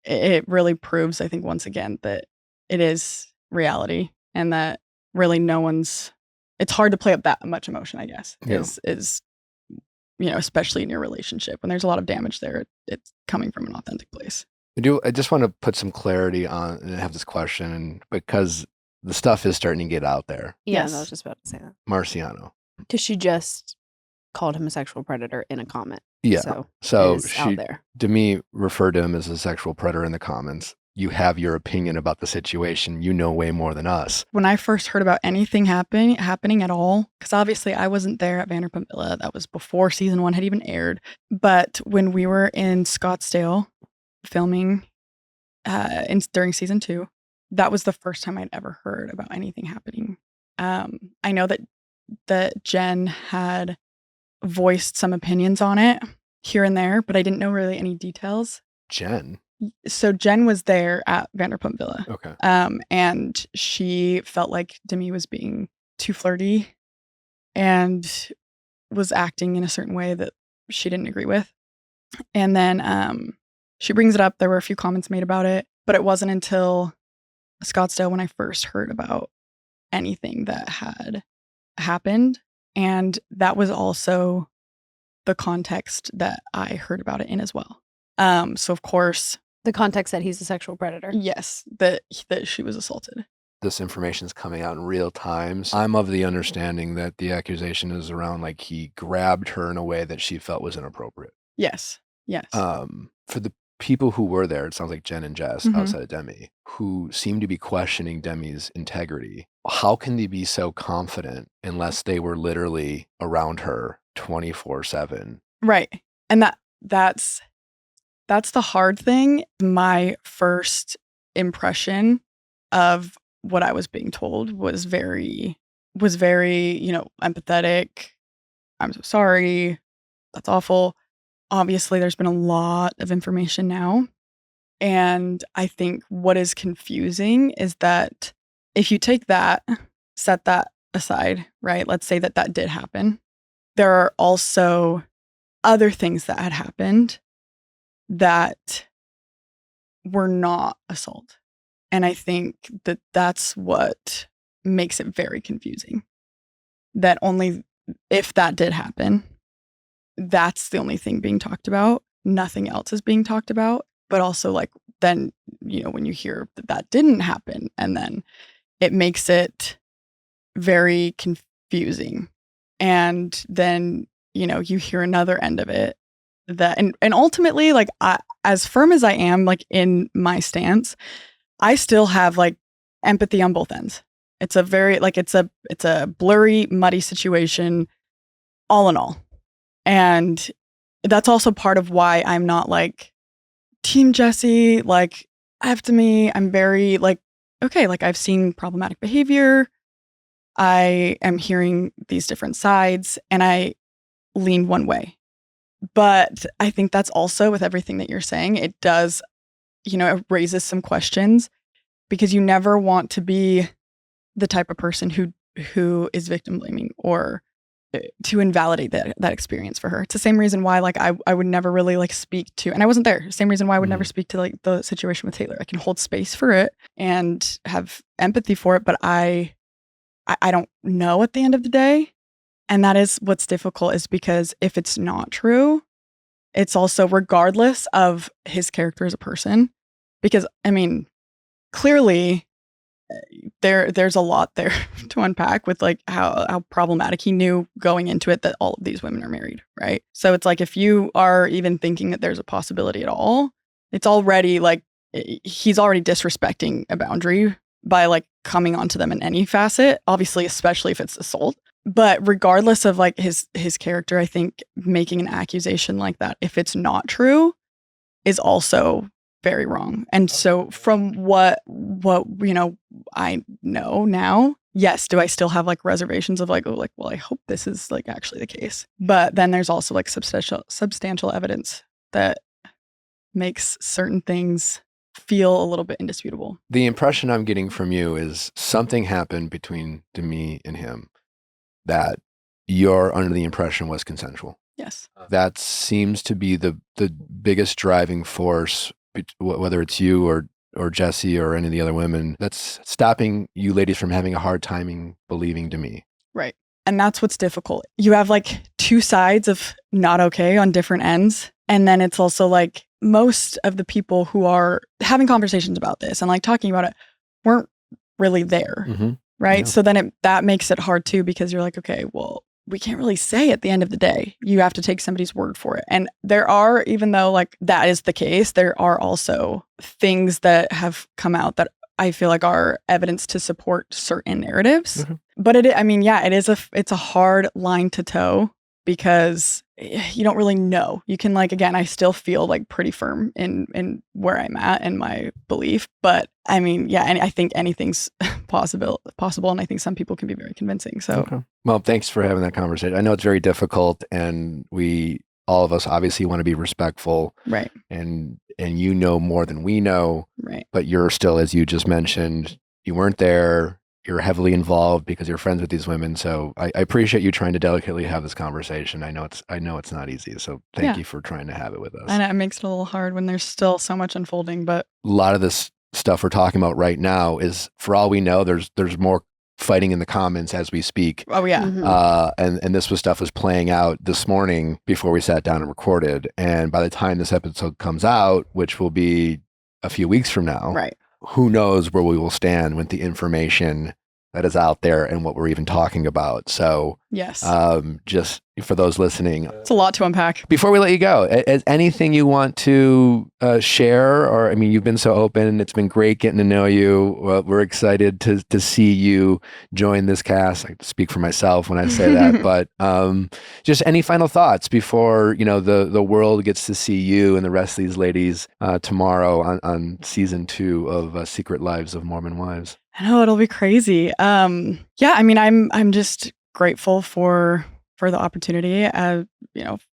it really proves, I think, once again, that it is reality, and that really it's hard to play up that much emotion, I guess, Yeah. is especially in your relationship when there's a lot of damage there. It's coming from an authentic place. I just want to put some clarity on, and I have this question, because the stuff is starting to get out there. Yeah, Yes. I was just about to say that. Marciano. Because she just called him a sexual predator in a comment. Yeah. So So it is out there. Demi referred to him as a sexual predator in the comments. You have your opinion about the situation. You know way more than us. When I first heard about anything happening at all, because obviously I wasn't there at Vanderpump Villa. That was before season 1 had even aired. But when we were in Scottsdale filming during season 2, that was the first time I'd ever heard about anything happening. I know that Jen had voiced some opinions on it here and there, but I didn't know really any details. Jen? So Jen was there at Vanderpump Villa. Okay. And she felt like Demi was being too flirty and was acting in a certain way that she didn't agree with. And then she brings it up. There were a few comments made about it, but it wasn't until Scottsdale when I first heard about anything that had happened. And that was also the context that I heard about it in as well. So of course, The context that he's a sexual predator. yes, that she was assaulted. This information is coming out in real time. I'm of the understanding that the accusation is around like he grabbed her in a way that she felt was inappropriate. Yes. For the people who were there, it sounds like Jen and Jess, Mhm. outside of Demi, who seem to be questioning Demi's integrity. How can they be so confident unless they were literally around her 24/7? Right. And that's the hard thing. My first impression of what I was being told was very, empathetic. I'm so sorry. That's awful. Obviously, there's been a lot of information now. And I think what is confusing is that if you take that, set that aside, right? Let's say that did happen. There are also other things that had happened that were not assault. And I think that that's what makes it very confusing. That only if that did happen, that's the only thing being talked about. Nothing else is being talked about. But also, like, then, when you hear that didn't happen, and then it makes it very confusing. And then, you hear another end of it and ultimately, like, as firm as I am, like, in my stance, I still have like empathy on both ends. It's a very it's a blurry, muddy situation, all in all. And that's also part of why I'm not like Team Jesse, like after me. I'm very like, okay, like I've seen problematic behavior. I am hearing these different sides, and I lean one way. But I think that's also with everything that you're saying, it does, it raises some questions, because you never want to be the type of person who is victim blaming or to invalidate that experience for her. It's the same reason why like I would never really like speak to, and I wasn't there. Same reason why I would never speak to like the situation with Taylor. I can hold space for it and have empathy for it, but I don't know at the end of the day. And that is what's difficult, is because if it's not true, it's also regardless of his character as a person. Because I mean, clearly there's a lot there to unpack with like how problematic he knew going into it that all of these women are married, right? So it's like if you are even thinking that there's a possibility at all, it's already like he's already disrespecting a boundary by like coming onto them in any facet, obviously, especially if it's assault. But regardless of like his character, I think making an accusation like that, if it's not true, is also very wrong. And so from what I know now, yes, do I still have like reservations of like, oh, like, well, I hope this is like actually the case. But then there's also like substantial evidence that makes certain things feel a little bit indisputable. The impression I'm getting from you is something happened between Demi and him that you're under the impression was consensual. Yes. That seems to be the biggest driving force, whether it's you or Jesse or any of the other women, that's stopping you ladies from having a hard time believing Demi. Right. And that's what's difficult. You have like two sides of not okay on different ends. And then it's also like most of the people who are having conversations about this and like talking about it weren't really there. Mm-hmm. Right. Yeah. So then that makes it hard too, because you're like, okay, well, we can't really say at the end of the day. You have to take somebody's word for it. And there are, even though like that is the case, there are also things that have come out that I feel like are evidence to support certain narratives. Mm-hmm. But it's a hard line to toe because you don't really know. You can like, again, I still feel like pretty firm in where I'm at and my belief. But I mean, yeah, and I think anything's possible. And I think some people can be very convincing. So, okay. Well, thanks for having that conversation. I know it's very difficult and all of us obviously want to be respectful. Right. And you know more than we know. Right. But you're still, as you just mentioned, you weren't there. You're heavily involved because you're friends with these women. So I appreciate you trying to delicately have this conversation. I know it's not easy. So thank you for trying to have it with us. I know it makes it a little hard when there's still so much unfolding, but a lot of this stuff we're talking about right now is, for all we know, there's more fighting in the comments as we speak. Oh yeah. Mm-hmm. And this stuff was playing out this morning before we sat down and recorded. And by the time this episode comes out, which will be a few weeks from now, right, who knows where we will stand with the information that is out there and what we're even talking about. So yes, just for those listening, it's a lot to unpack. Before we let you go, is anything you want to share? Or, I mean, you've been so open. It's been great getting to know you. We're excited to see you join this cast. I speak for myself when I say that, but just any final thoughts before, the world gets to see you and the rest of these ladies tomorrow on season 2 of Secret Lives of Mormon Wives? I know it'll be crazy. Yeah, I mean, I'm just grateful for the opportunity.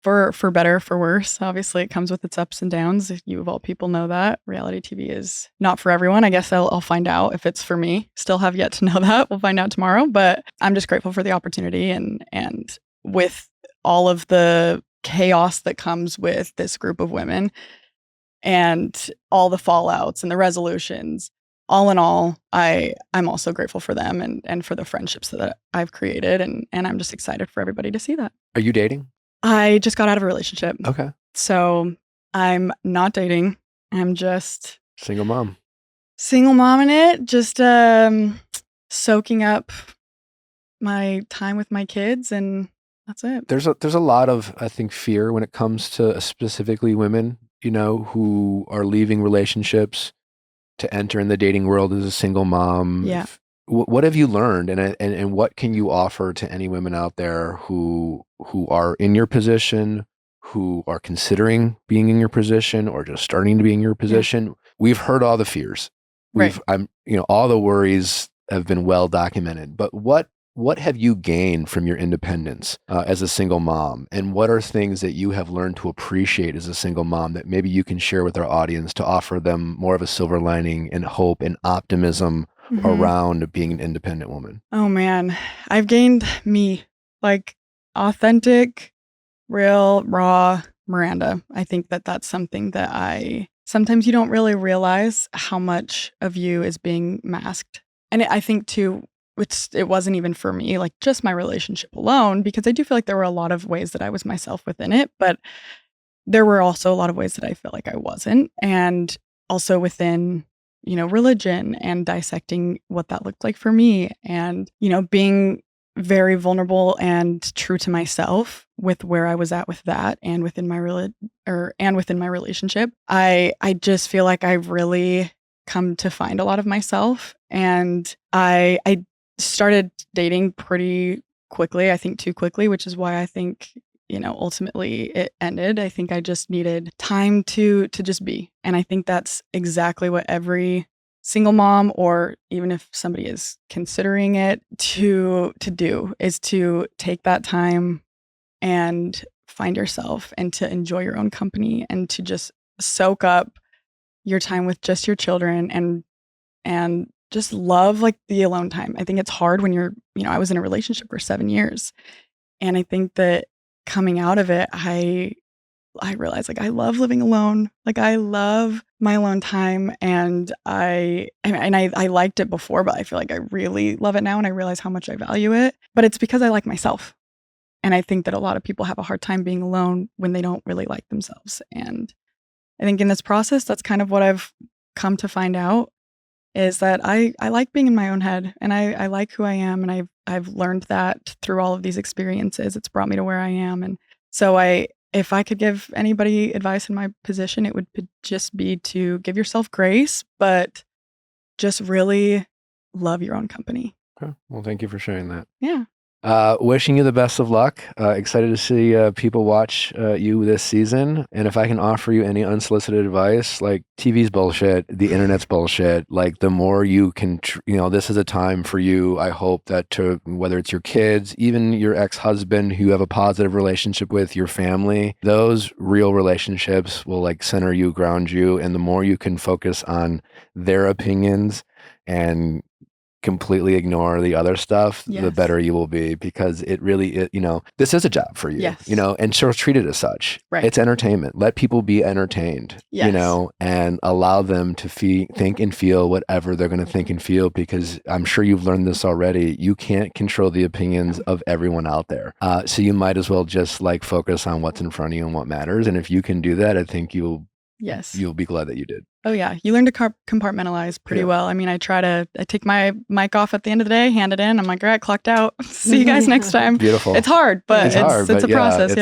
For better, for worse. Obviously, it comes with its ups and downs. You of all people know that reality TV is not for everyone. I guess I'll find out if it's for me. Still have yet to know that. We'll find out tomorrow. But I'm just grateful for the opportunity and with all of the chaos that comes with this group of women and all the fallouts and the resolutions. All in all, I'm also grateful for them and for the friendships that I've created. And I'm just excited for everybody to see that. Are you dating? I just got out of a relationship. Okay. So I'm not dating. I'm just Single mom in it. Just soaking up my time with my kids, and that's it. There's a lot of, I think, fear when it comes to specifically women, who are leaving relationships to enter in the dating world as a single mom. Yeah. What have you learned, and what can you offer to any women out there who are in your position, who are considering being in your position, or just starting to be in your position? Yeah. We've heard all the fears. All the worries have been well documented. But what have you gained from your independence as a single mom? And what are things that you have learned to appreciate as a single mom that maybe you can share with our audience to offer them more of a silver lining and hope and optimism around being an independent woman? Oh man, I've gained me, like authentic, real, raw Miranda. I think that's something that sometimes you don't really realize how much of you is being masked. And I think too, it wasn't even for me, like just my relationship alone, because I do feel like there were a lot of ways that I was myself within it, but there were also a lot of ways that I felt like I wasn't. And also within religion and dissecting what that looked like for me, and, being very vulnerable and true to myself with where I was at with that and within my relationship. I just feel like I've really come to find a lot of myself, and I started dating pretty quickly, I think too quickly, which is why I think, ultimately it ended. I think I just needed time to just be. And I think that's exactly what every single mom, or even if somebody is considering it, to do, is to take that time and find yourself and to enjoy your own company and to just soak up your time with just your children and just love like the alone time. I think it's hard when you're, I was in a relationship for 7 years, and I think that coming out of it, I realized like I love living alone. Like I love my alone time, and I liked it before, but I feel like I really love it now, and I realize how much I value it. But it's because I like myself. And I think that a lot of people have a hard time being alone when they don't really like themselves. And I think in this process, that's kind of what I've come to find out, is that I like being in my own head, and I like who I am, and I've learned that through all of these experiences. It's brought me to where I am. And so if I could give anybody advice in my position, it would just be to give yourself grace, but just really love your own company. Okay. Well, thank you for sharing that. Yeah. Wishing you the best of luck. Excited to see people watch you this season. And if I can offer you any unsolicited advice, like TV's bullshit, the internet's bullshit. Like the more you can, this is a time for you. I hope that whether it's your kids, even your ex-husband who you have a positive relationship with, your family, those real relationships will like center you, ground you. And the more you can focus on their opinions and completely ignore the other stuff, the Yes. better you will be, because it really, this is a job for you, Yes. and sort of treat it as such. Right. It's entertainment. Let people be entertained, Yes. and allow them to think and feel whatever they're going to think and feel, because I'm sure you've learned this already. You can't control the opinions of everyone out there. So you might as well just like focus on what's in front of you and what matters. And if you can do that, I think you'll be glad that you did. Oh yeah, you learn to compartmentalize pretty well. I mean, I take my mic off at the end of the day, hand it in. I'm like, all right, clocked out. See you guys next time. Beautiful. It's hard, but it's a process.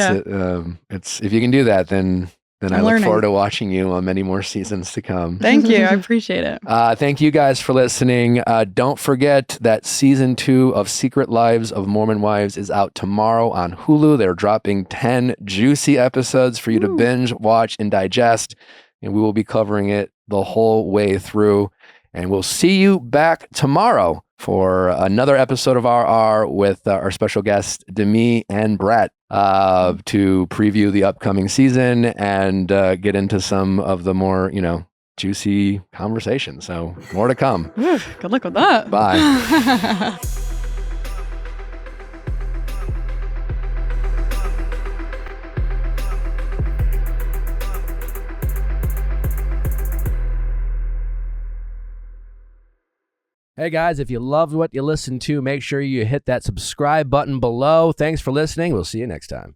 It's if you can do that, then I look forward to watching you on many more seasons to come. Thank you. I appreciate it. Thank you guys for listening. Don't forget that season 2 of Secret Lives of Mormon Wives is out tomorrow on Hulu. They're dropping 10 juicy episodes for you to binge, watch, and digest. And we will be covering it the whole way through. And we'll see you back tomorrow for another episode of RR with our special guests, Demi and Brett, to preview the upcoming season and get into some of the more, juicy conversations. So more to come. Good luck with that. Bye. Hey guys, if you loved what you listened to, make sure you hit that subscribe button below. Thanks for listening. We'll see you next time.